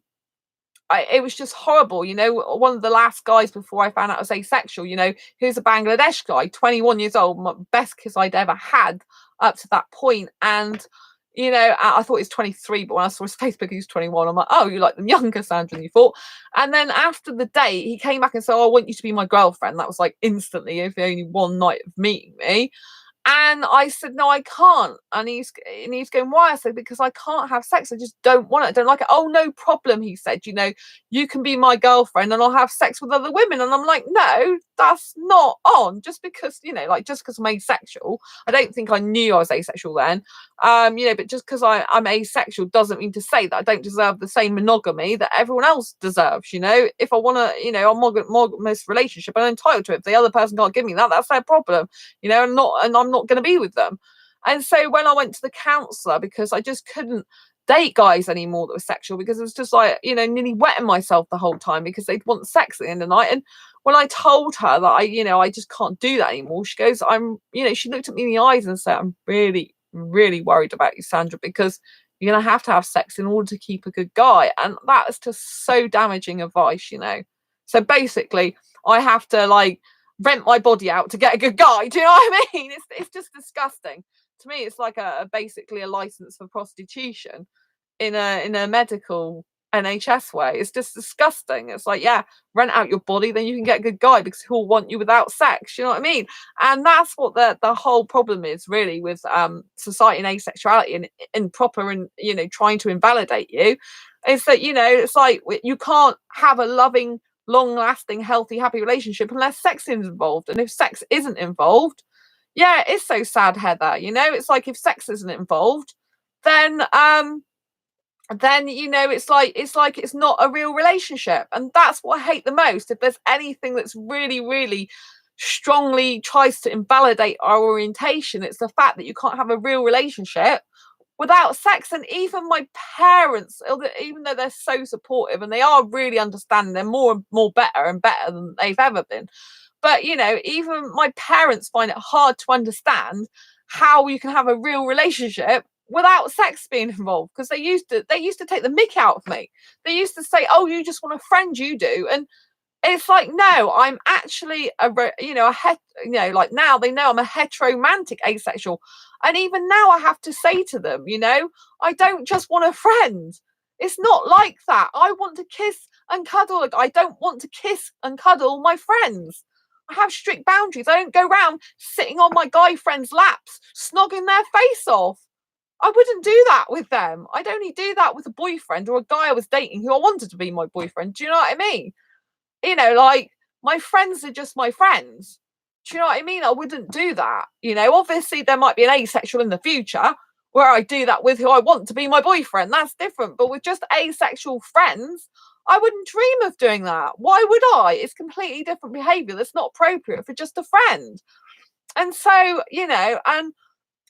S1: was just horrible. One of the last guys before I found out I was asexual, who's a Bangladesh guy, 21 years old, my best kiss I'd ever had up to that point. And, I thought he was 23, but when I saw his Facebook, he was 21. I'm like, oh, you like them younger, Sandra, than you thought. And then after the date, he came back and said, oh, I want you to be my girlfriend. That was like instantly, if only one night of meeting me. And I said, no, I can't. And he's going, why? I said, because I can't have sex. I just don't want it. I don't like it. Oh, no problem. He said, you can be my girlfriend and I'll have sex with other women. And I'm like, no, that's not on. Just because, just because I'm asexual. I don't think I knew I was asexual then. But just because I'm asexual doesn't mean to say that I don't deserve the same monogamy that everyone else deserves. If I want to, a monogamous relationship, I'm entitled to it. If the other person can't give me that, that's their problem. And I'm not going to be with them. And so when I went to the counsellor, because I just couldn't date guys anymore that were sexual, because it was just like, nearly wetting myself the whole time because they'd want sex at the end of the night. And when I told her that I just can't do that anymore, she goes, she looked at me in the eyes and said, I'm really, really worried about you, Sandra, because you're going to have sex in order to keep a good guy. And that is just so damaging advice, So basically, I have to rent my body out to get a good guy. Do you know what I mean? It's just disgusting. To me, it's like basically a license for prostitution in a medical NHS way. It's just disgusting. It's like, yeah, rent out your body, then you can get a good guy because he'll want you without sex. You know what I mean? And that's what the whole problem is really with society and asexuality and proper and trying to invalidate you. Is that it's like you can't have a loving, long-lasting, healthy, happy relationship unless sex is involved. And if sex isn't involved, yeah, it's so sad, Heather. It's like if sex isn't involved, then it's not a real relationship. And that's what I hate the most. If there's anything that's really, really strongly tries to invalidate our orientation, it's the fact that you can't have a real relationship without sex. And even my parents, even though they're so supportive and they are really understanding, they're more and more better and better than they've ever been. But even my parents find it hard to understand how you can have a real relationship without sex being involved, because they used to take the mick out of me. They used to say, oh, you just want a friend, you do. And it's like, no, I'm actually like now they know I'm a heteromantic asexual. And even now I have to say to them, I don't just want a friend. It's not like that. I want to kiss and cuddle. I don't want to kiss and cuddle my friends. I have strict boundaries. I don't go around sitting on my guy friends' laps, snogging their face off. I wouldn't do that with them. I'd only do that with a boyfriend or a guy I was dating who I wanted to be my boyfriend. Do you know what I mean? Like, my friends are just my friends. Do you know what I mean? I wouldn't do that. You know, obviously there might be an asexual in the future where I do that with who I want to be my boyfriend. That's different. But with just asexual friends, I wouldn't dream of doing that. Why would I? It's completely different behavior that's not appropriate for just a friend. And so, you know, and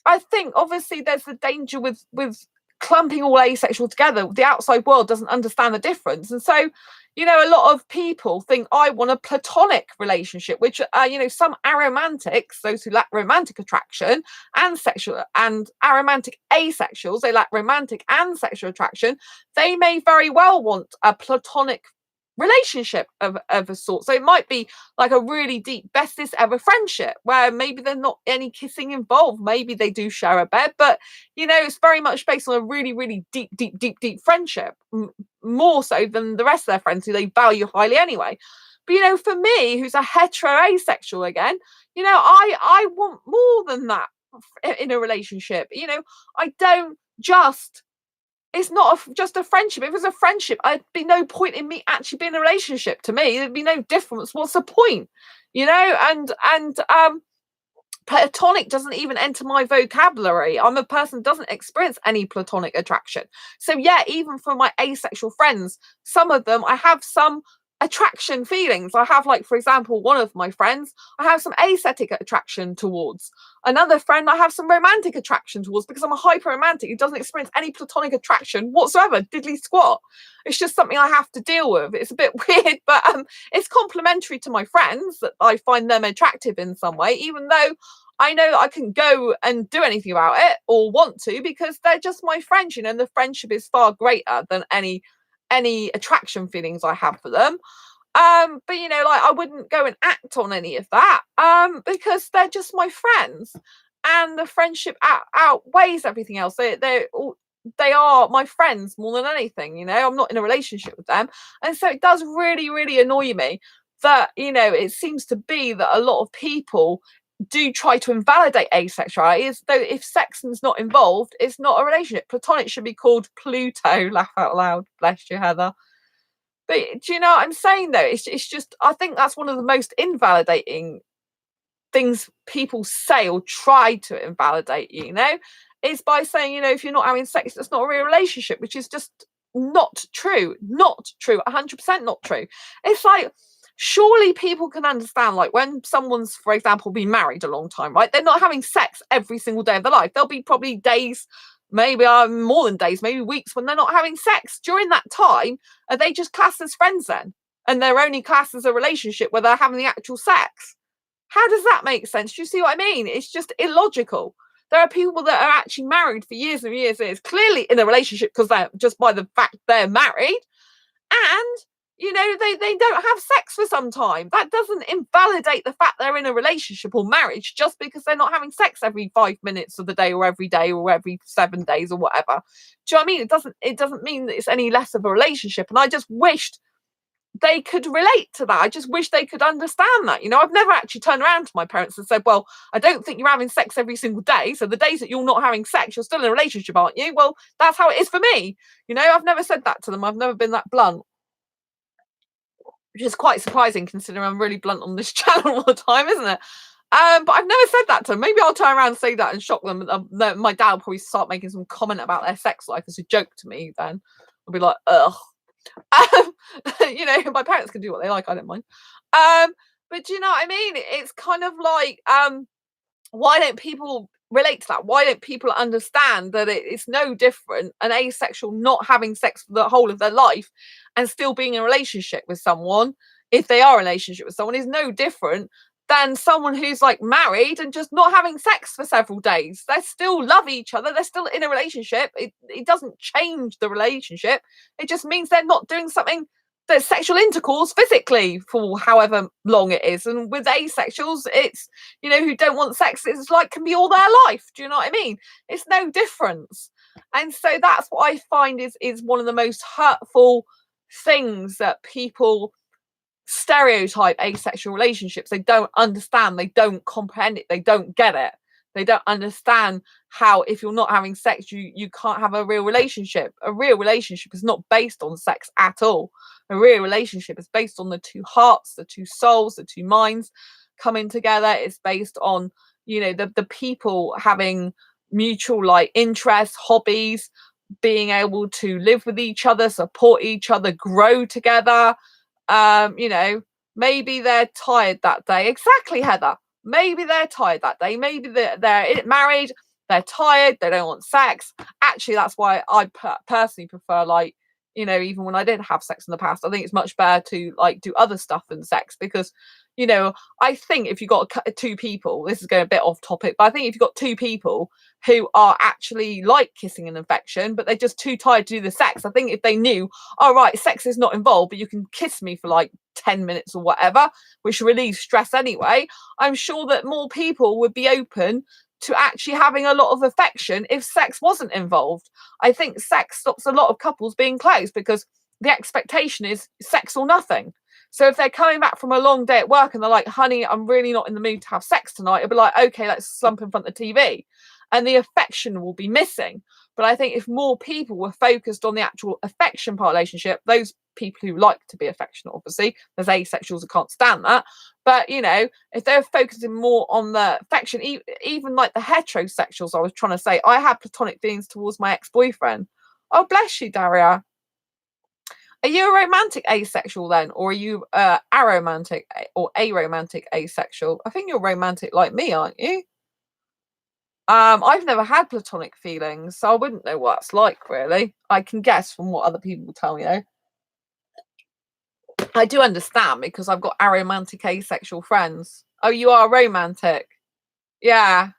S1: I think obviously there's the danger with clumping all asexual together. The outside world doesn't understand the difference, and so, you know, a lot of people think I want a platonic relationship, which you know, some aromantics, those who lack romantic attraction and sexual, and aromantic asexuals, they lack romantic and sexual attraction. They may very well want a platonic relationship of a sort. So it might be like a really deep bestest ever friendship where maybe there's not any kissing involved, maybe they do share a bed, but you know, it's very much based on a really really deep friendship, more so than the rest of their friends who they value highly anyway. But you know, for me, who's a hetero asexual, again, you know, I want more than that in a relationship. You know, I don't just, it's not just a friendship. If it was a friendship, I'd be no point in me actually being in a relationship. To me, there'd be no difference. What's the point? You know, and platonic doesn't even enter my vocabulary. I'm a person who doesn't experience any platonic attraction. So yeah, even for my asexual friends, some of them I have some attraction feelings. I have, like, for example, one of my friends I have some aesthetic attraction towards. Another friend I have some romantic attraction towards, because I'm a hyper romantic who doesn't experience any platonic attraction whatsoever, diddly squat. It's just something I have to deal with. It's a bit weird, but it's complementary to my friends that I find them attractive in some way, even though I know that I can go and do anything about it or want to, because they're just my friends, you know, and the friendship is far greater than any attraction feelings I have for them. But you know, like, I wouldn't go and act on any of that because they're just my friends, and the friendship outweighs everything else. They are my friends more than anything. You know, I'm not in a relationship with them, and so it does really really annoy me that, you know, it seems to be that a lot of people do try to invalidate asexuality as though if sex is not involved, it's not a relationship. Platonic should be called Pluto. Laugh out loud. Bless you, Heather. But do you know what I'm saying, though? It's just, I think that's one of the most invalidating things people say or try to invalidate, you know, is by saying, you know, if you're not having sex, that's not a real relationship, which is just not true. Not true. 100% not true. It's like, surely people can understand, like, when someone's, for example, been married a long time, right? They're not having sex every single day of their life. There'll be probably days, maybe more than days, maybe weeks, when they're not having sex. During that time, are they just classed as friends then? And they're only classed as a relationship where they're having the actual sex? How does that make sense? Do you see what I mean? It's just illogical. There are people that are actually married for years and years and years, clearly in a relationship because they're just by the fact they're married, and you know, they don't have sex for some time. That doesn't invalidate the fact they're in a relationship or marriage just because they're not having sex every 5 minutes of the day or every day or every 7 days or whatever. Do you know what I mean? It doesn't mean that it's any less of a relationship. And I just wished they could relate to that. I just wish they could understand that. You know, I've never actually turned around to my parents and said, well, I don't think you're having sex every single day. So the days that you're not having sex, you're still in a relationship, aren't you? Well, that's how it is for me. You know, I've never said that to them. I've never been that blunt, which is quite surprising considering I'm really blunt on this channel all the time, isn't it? But I've never said that to them. Maybe I'll turn around and say that and shock them. My dad will probably start making some comment about their sex life as a joke to me. Then I'll be like, ugh. You know, my parents can do what they like. I don't mind. But do you know what I mean? It's kind of like, why don't people relate to that? Why don't people understand that it's no different an asexual not having sex for the whole of their life and still being in a relationship with someone, if they are in a relationship with someone, is no different than someone who's like married and just not having sex for several days. They still love each other. They're still in a relationship. It doesn't change the relationship. It just means they're not doing something, there's sexual intercourse physically for however long it is. And with asexuals, it's, you know, who don't want sex, it's like can be all their life. Do you know what I mean? It's no difference. And so that's what I find is one of the most hurtful things, that people stereotype asexual relationships. They don't understand, they don't comprehend it, they don't get it. They don't understand how, if you're not having sex, you can't have a real relationship. A real relationship is not based on sex at all. A real relationship is based on the two hearts, the two souls, the two minds, coming together. It's based on, you know, the people having mutual like interests, hobbies, being able to live with each other, support each other, grow together. You know, maybe they're tired that day. Exactly, Heather. Maybe they're tired that day. Maybe they're married, they're tired, they don't want sex. Actually, that's why I personally prefer, like, you know, even when I did have sex in the past, I think it's much better to like do other stuff than sex, because, you know, I think if you've got two people, this is going a bit off topic, but I think if you've got two people who are actually like kissing and affection, but they're just too tired to do the sex, I think if they knew, all right, sex is not involved, but you can kiss me for like 10 minutes or whatever, which relieves stress anyway, I'm sure that more people would be open to actually having a lot of affection if sex wasn't involved. I think sex stops a lot of couples being close because the expectation is sex or nothing. So if they're coming back from a long day at work and they're like, honey, I'm really not in the mood to have sex tonight, it'll be like, okay, let's slump in front of the TV. And the affection will be missing. But I think if more people were focused on the actual affection part of the relationship, those people who like to be affectionate, obviously, there's asexuals who can't stand that. But, you know, if they're focusing more on the affection, even like the heterosexuals, I was trying to say, I had platonic feelings towards my ex-boyfriend. Oh, bless you, Daria. Are you a romantic asexual then? Or are you aromantic or aromantic asexual? I think you're romantic like me, aren't you? I've never had platonic feelings, so I wouldn't know what it's like, really. I can guess from what other people tell me, though. I do understand because I've got aromantic asexual friends. Oh, you are romantic. Yeah.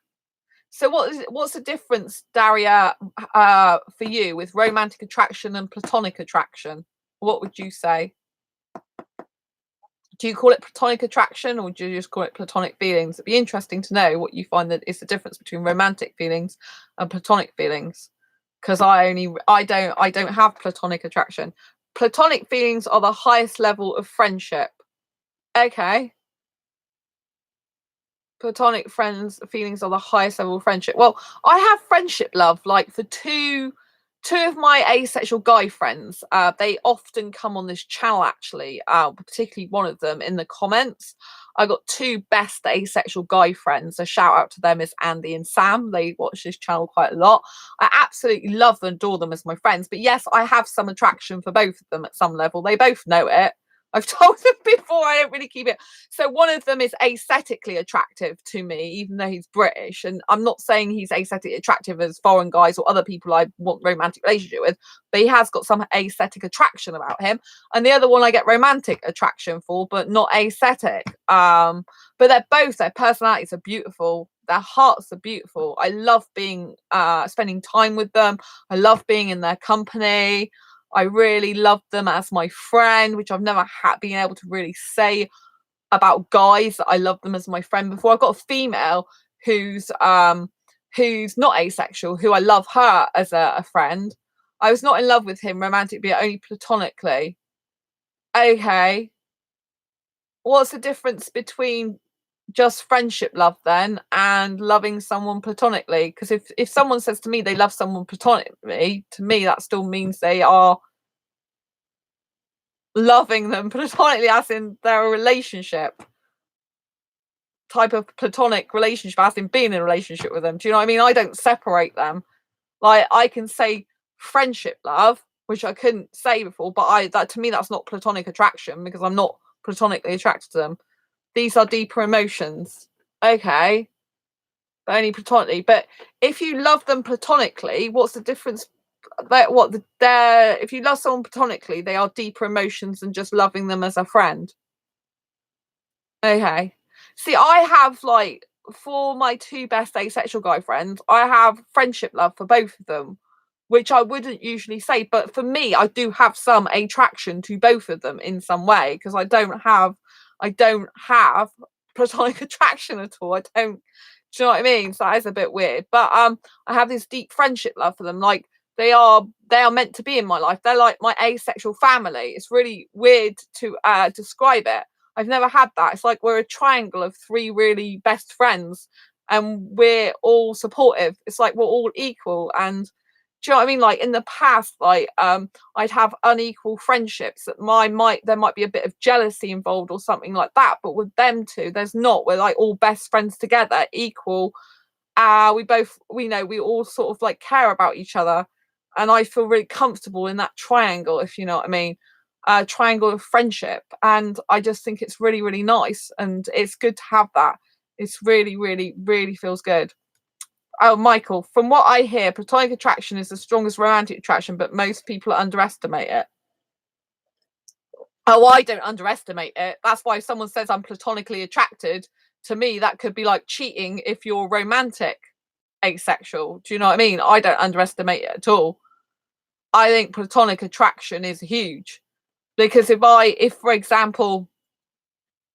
S1: So what's the difference, Daria, for you with romantic attraction and platonic attraction? What would you say? Do you call it platonic attraction, or do you just call it platonic feelings? It'd be interesting to know what you find that is the difference between romantic feelings and platonic feelings. Because I don't have platonic attraction. Platonic feelings are the highest level of friendship. Okay. Platonic friends feelings are the highest level of friendship. Well, I have friendship love, like for two of my asexual guy friends. They often come on this channel, actually, particularly one of them in the comments. I got two best asexual guy friends. A shout out to them is Andy and Sam. They watch this channel quite a lot. I absolutely love and adore them as my friends, but yes, I have some attraction for both of them at some level. They both know it. I've told them before, I don't really keep it. So one of them is aesthetically attractive to me, even though he's British. And I'm not saying he's aesthetically attractive as foreign guys or other people I want romantic relationship with, but he has got some aesthetic attraction about him. And the other one I get romantic attraction for, but not aesthetic. But their personalities are beautiful. Their hearts are beautiful. I love being spending time with them. I love being in their company. I really love them as my friend, which I've never been able to really say about guys, that I love them as my friend before. I've got a female who's not asexual, who I love her as a friend. I was not in love with him romantically, only platonically. Okay. What's the difference between just friendship love then and loving someone platonically? Because if someone says to me they love someone platonically, to me that still means they are loving them platonically, as in their relationship type of platonic relationship, as in being in a relationship with them. Do you know what I mean? I don't separate them. Like, I can say friendship love, which I couldn't say before, but that to me that's not platonic attraction because I'm not platonically attracted to them. These are deeper emotions. Okay. But only platonically. But if you love them platonically, what's the difference? If you love someone platonically, they are deeper emotions than just loving them as a friend. Okay. See, I have, like, for my two best asexual guy friends, I have friendship love for both of them, which I wouldn't usually say. But for me, I do have some attraction to both of them in some way because I don't have platonic attraction at all. I don't. Do you know what I mean? So that is a bit weird. But I have this deep friendship love for them. Like, they are meant to be in my life. They're like my asexual family. It's really weird to describe it. I've never had that. It's like we're a triangle of three really best friends and we're all supportive. It's like we're all equal. And do you know what I mean? Like in the past, like I'd have unequal friendships that there might be a bit of jealousy involved or something like that. But with them two, there's not. We're like all best friends together, equal. We all sort of like care about each other, and I feel really comfortable in that triangle, if you know what I mean. Triangle of friendship, and I just think it's really, really nice, and it's good to have that. It's really, really, really feels good. Oh, Michael, from what I hear, platonic attraction is the strongest romantic attraction, but most people underestimate it. Oh, I don't underestimate it. That's why if someone says I'm platonically attracted, to me, that could be like cheating if you're romantic asexual. Do you know what I mean? I don't underestimate it at all. I think platonic attraction is huge. Because if for example,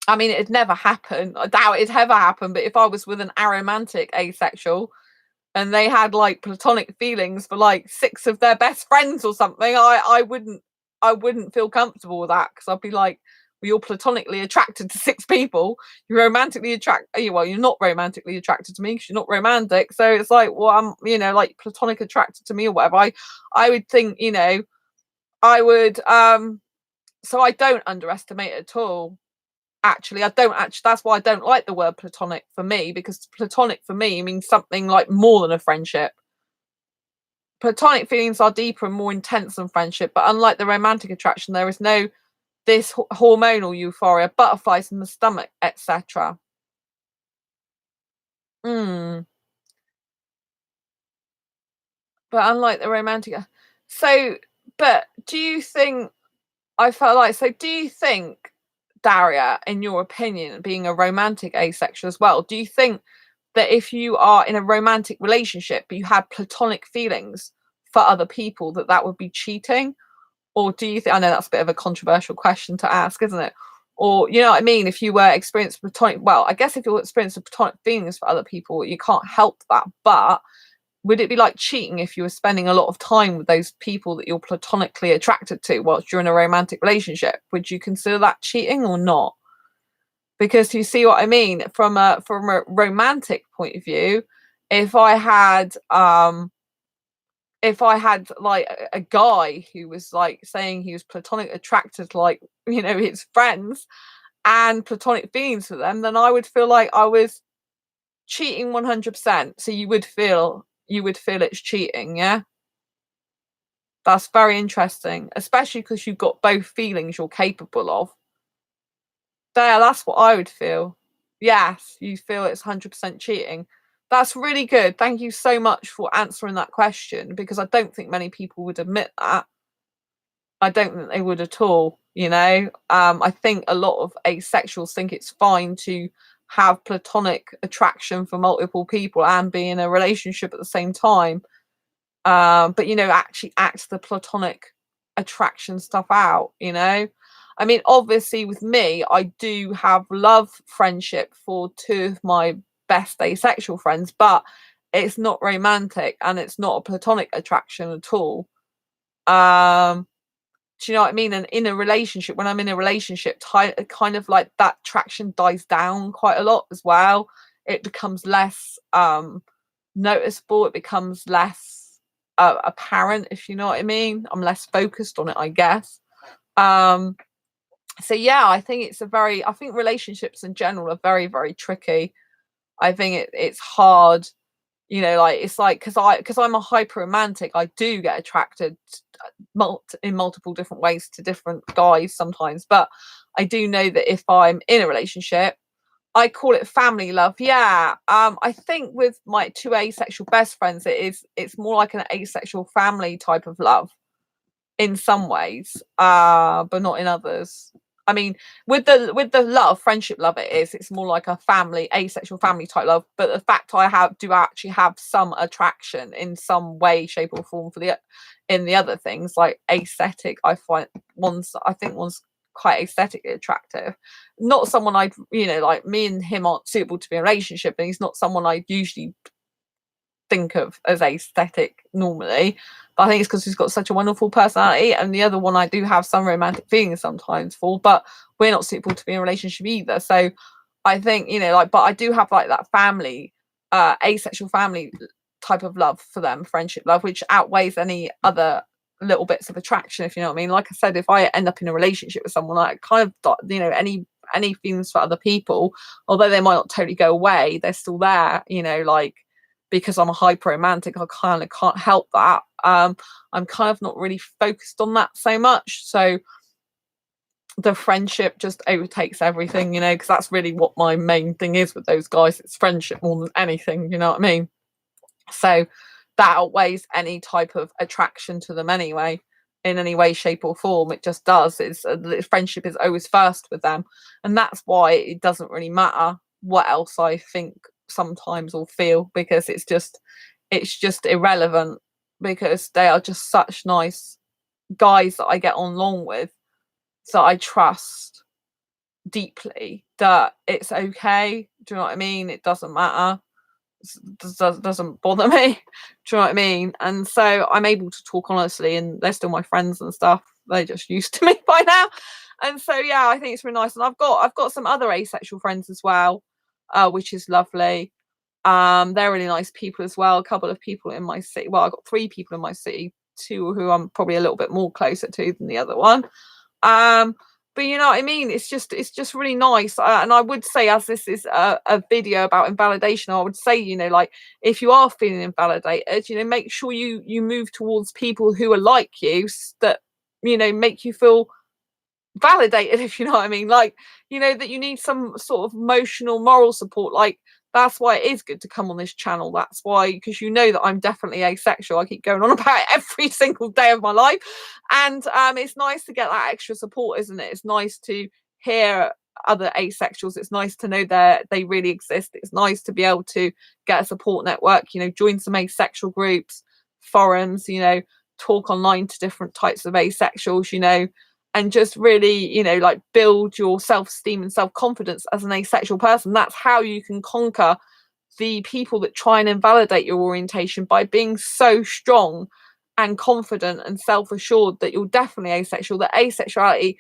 S1: I mean, it'd never happen. I doubt it'd ever happen. But if I was with an aromantic asexual and they had like platonic feelings for like 6 of their best friends or something, I wouldn't feel comfortable with that, because I'd be like, well, you're platonically attracted to 6 people. You're romantically attracted. Well, you're not romantically attracted to me because you're not romantic. So it's like, well, I'm, like platonic attracted to me or whatever. I would think, I would. So I don't underestimate it at all. Actually, I don't actually. That's why I don't like the word platonic for me, because platonic for me means something like more than a friendship. Platonic feelings are deeper and more intense than friendship, but unlike the romantic attraction, there is no this hormonal euphoria, butterflies in the stomach, etc. Mm. But unlike the romantic, so, but do you think? I felt like, so do you think, Daria, in your opinion, being a romantic asexual as well, do you think that if you are in a romantic relationship but you had platonic feelings for other people, that would be cheating? Or do you think, I know that's a bit of a controversial question to ask, isn't it? Or, you know what I mean, if you were experiencing platonic, well, I guess if you're experiencing platonic feelings for other people, you can't help that. But would it be like cheating if you were spending a lot of time with those people that you're platonically attracted to whilst you're in a romantic relationship? Would you consider that cheating or not? Because you see what I mean, from a romantic point of view, if I had like a guy who was like saying he was platonic attracted to, like, his friends and platonic feelings for them, then I would feel like I was cheating 100%. So you would feel it's cheating, yeah? That's very interesting, especially because you've got both feelings you're capable of. There, that's what I would feel. Yes, you feel it's 100% cheating. That's really good. Thank you so much for answering that question, because I don't think many people would admit that. I don't think they would at all, I think a lot of asexuals think it's fine to have platonic attraction for multiple people and be in a relationship at the same time. But actually act the platonic attraction stuff out. I mean, obviously with me, I do have love friendship for 2 of my best asexual friends, but it's not romantic and it's not a platonic attraction at all. Do you know what I mean? And in a relationship, when I'm in a relationship, kind of like that attraction dies down quite a lot as well. It becomes less noticeable. It becomes less apparent, if you know what I mean. I'm less focused on it, I guess. So yeah, I think relationships in general are very, very tricky. I think it's hard, like, it's like, because I'm a hyper romantic, I do get attracted in multiple different ways to different guys sometimes. But I do know that if I'm in a relationship, I call it family love. Yeah. I think with my 2 asexual best friends, it's more like an asexual family type of love in some ways, but not in others. I mean, with the love, friendship love, it's more like a family, asexual family type love. But the fact I do actually have some attraction in some way, shape, or form in the other things, like aesthetic, I think one's quite aesthetically attractive. Not someone I'd, like, me and him aren't suitable to be in a relationship, and he's not someone I usually think of as aesthetic normally. But I think it's because he's got such a wonderful personality. And the other one I do have some romantic feelings sometimes for, but we're not suitable to be in a relationship either. So I think, but I do have like that family, asexual family type of love for them, friendship love, which outweighs any other little bits of attraction, if you know what I mean. Like I said, if I end up in a relationship with someone, I kind of, you know, any feelings for other people, although they might not totally go away, they're still there, you know, like, because I'm a hyper romantic, I kind of can't help that. I'm kind of not really focused on that so much, so the friendship just overtakes everything, you know, because that's really what my main thing is with those guys. It's friendship more than anything, you know what I mean? So that outweighs any type of attraction to them anyway, in any way, shape or form. It just does. It's friendship is always first with them, and that's why it doesn't really matter what else I think sometimes or feel, because it's just irrelevant, because they are just such nice guys that I get on along with, that I trust deeply, that it's okay. Do you know what I mean? It doesn't matter. Doesn't bother me. Do you know what I mean? And so I'm able to talk honestly, and they're still my friends and stuff. They're just used to me by now. And so yeah, I think it's really nice. And I've got some other asexual friends as well, which is lovely. They're really nice people as well. A couple of people in my city. Well, I've got 3 people in my city, 2 who I'm probably a little bit more closer to than the other one. But you know what I mean? It's just really nice. And I would say, as this is a video about invalidation, I would say, you know, like, if you are feeling invalidated, you know, make sure you move towards people who are like you, that, you know, make you feel validated, if you know what I mean. Like, you know, that you need some sort of emotional, moral support. Like, that's why it is good to come on this channel. That's why, because you know that I'm definitely asexual. I keep going on about it every single day of my life. And it's nice to get that extra support, isn't it? It's nice to hear other asexuals. It's nice to know that they really exist. It's nice to be able to get a support network, you know, join some asexual groups, forums, you know, talk online to different types of asexuals, you know, and just really, you know, like, build your self-esteem and self-confidence as an asexual person. That's how you can conquer the people that try and invalidate your orientation, by being so strong and confident and self-assured that you're definitely asexual, that asexuality,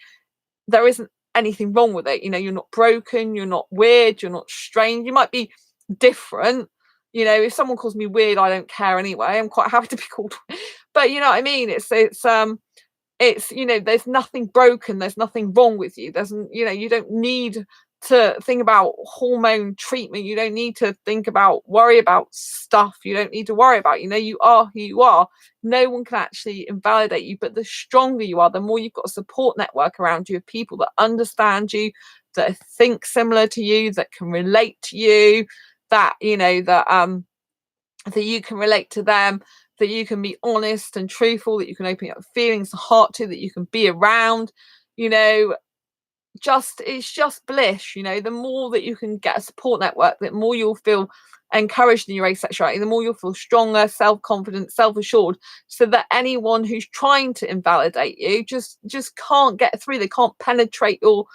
S1: there isn't anything wrong with it. You know, you're not broken, you're not weird, you're not strange. You might be different. You know, if someone calls me weird, I don't care anyway. I'm quite happy to be called but you know what I mean? It's, you know, there's nothing broken, there's nothing wrong with you. There's, you know, you don't need to think about hormone treatment, you don't need to worry about stuff, you don't need to worry about, you know, you are who you are. No one can actually invalidate you, but the stronger you are, the more you've got a support network around you of people that understand you, that think similar to you, that can relate to you, that, you know, that you can relate to them, that you can be honest and truthful, that you can open your feelings and heart to, that you can be around, you know, it's just bliss. You know, the more that you can get a support network, the more you'll feel encouraged in your asexuality, the more you'll feel stronger, self-confident, self-assured, so that anyone who's trying to invalidate you just can't get through. They can't penetrate your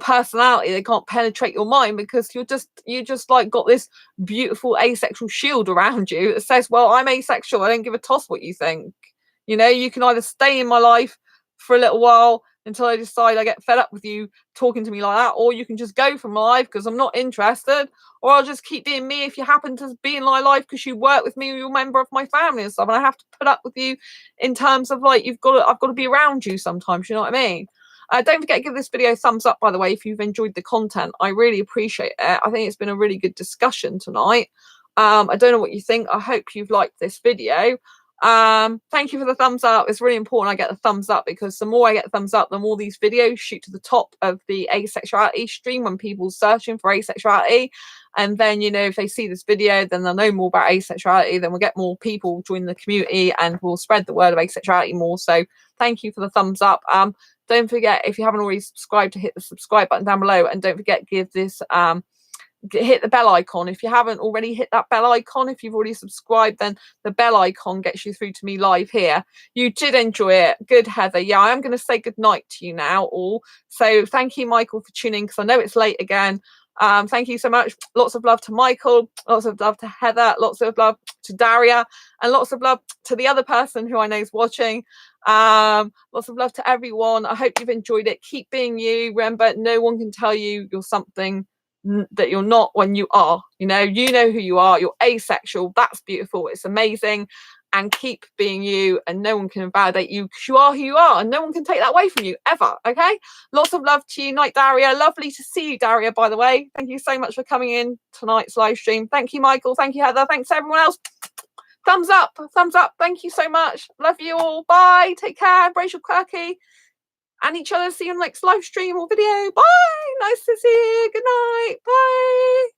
S1: personality, they can't penetrate your mind, because you just like got this beautiful asexual shield around you that says, well, I'm asexual, I don't give a toss what you think. You know, you can either stay in my life for a little while until I decide I get fed up with you talking to me like that, or you can just go from my life because I'm not interested, or I'll just keep being me if you happen to be in my life because you work with me or you're a member of my family and stuff, and I have to put up with you in terms of, like, I've got to be around you sometimes, you know what I mean? Don't forget to give this video a thumbs up, by the way, if you've enjoyed the content. I really appreciate it. I think it's been a really good discussion tonight. I don't know what you think. I hope you've liked this video. Thank you for the thumbs up. It's really important I get the thumbs up, because the more I get the thumbs up, the more these videos shoot to the top of the asexuality stream when people searching for asexuality. And then, you know, if they see this video, then they'll know more about asexuality, then we'll get more people join the community and we'll spread the word of asexuality more. So thank you for the thumbs up. Don't forget, if you haven't already subscribed, to hit the subscribe button down below, and don't forget, give this hit the bell icon if you haven't already. Hit that bell icon if you've already subscribed, then the bell icon gets you through to me live here. You did enjoy it. Good, Heather. Yeah, I am going to say good night to you now all. So thank you, Michael, for tuning, because I know it's late again. Thank you so much. Lots of love to Michael, lots of love to Heather, lots of love to Daria, and lots of love to the other person who I know is watching. Lots of love to everyone. I hope you've enjoyed it. Keep being you. Remember, no one can tell you you're something that you're not when you are. You know who you are. You're asexual. That's beautiful. It's amazing. And keep being you, and no one can invalidate you, because you are who you are, and no one can take that away from you ever. Okay, lots of love to you, night Daria. Lovely to see you, Daria, by the way. Thank you so much for coming in tonight's live stream. Thank you, Michael. Thank you, Heather. Thanks everyone else. Thumbs up, thumbs up. Thank you so much. Love you all. Bye. Take care. Embrace your quirky and each other. See you in the next live stream or video. Bye. Nice to see you. Good night. Bye.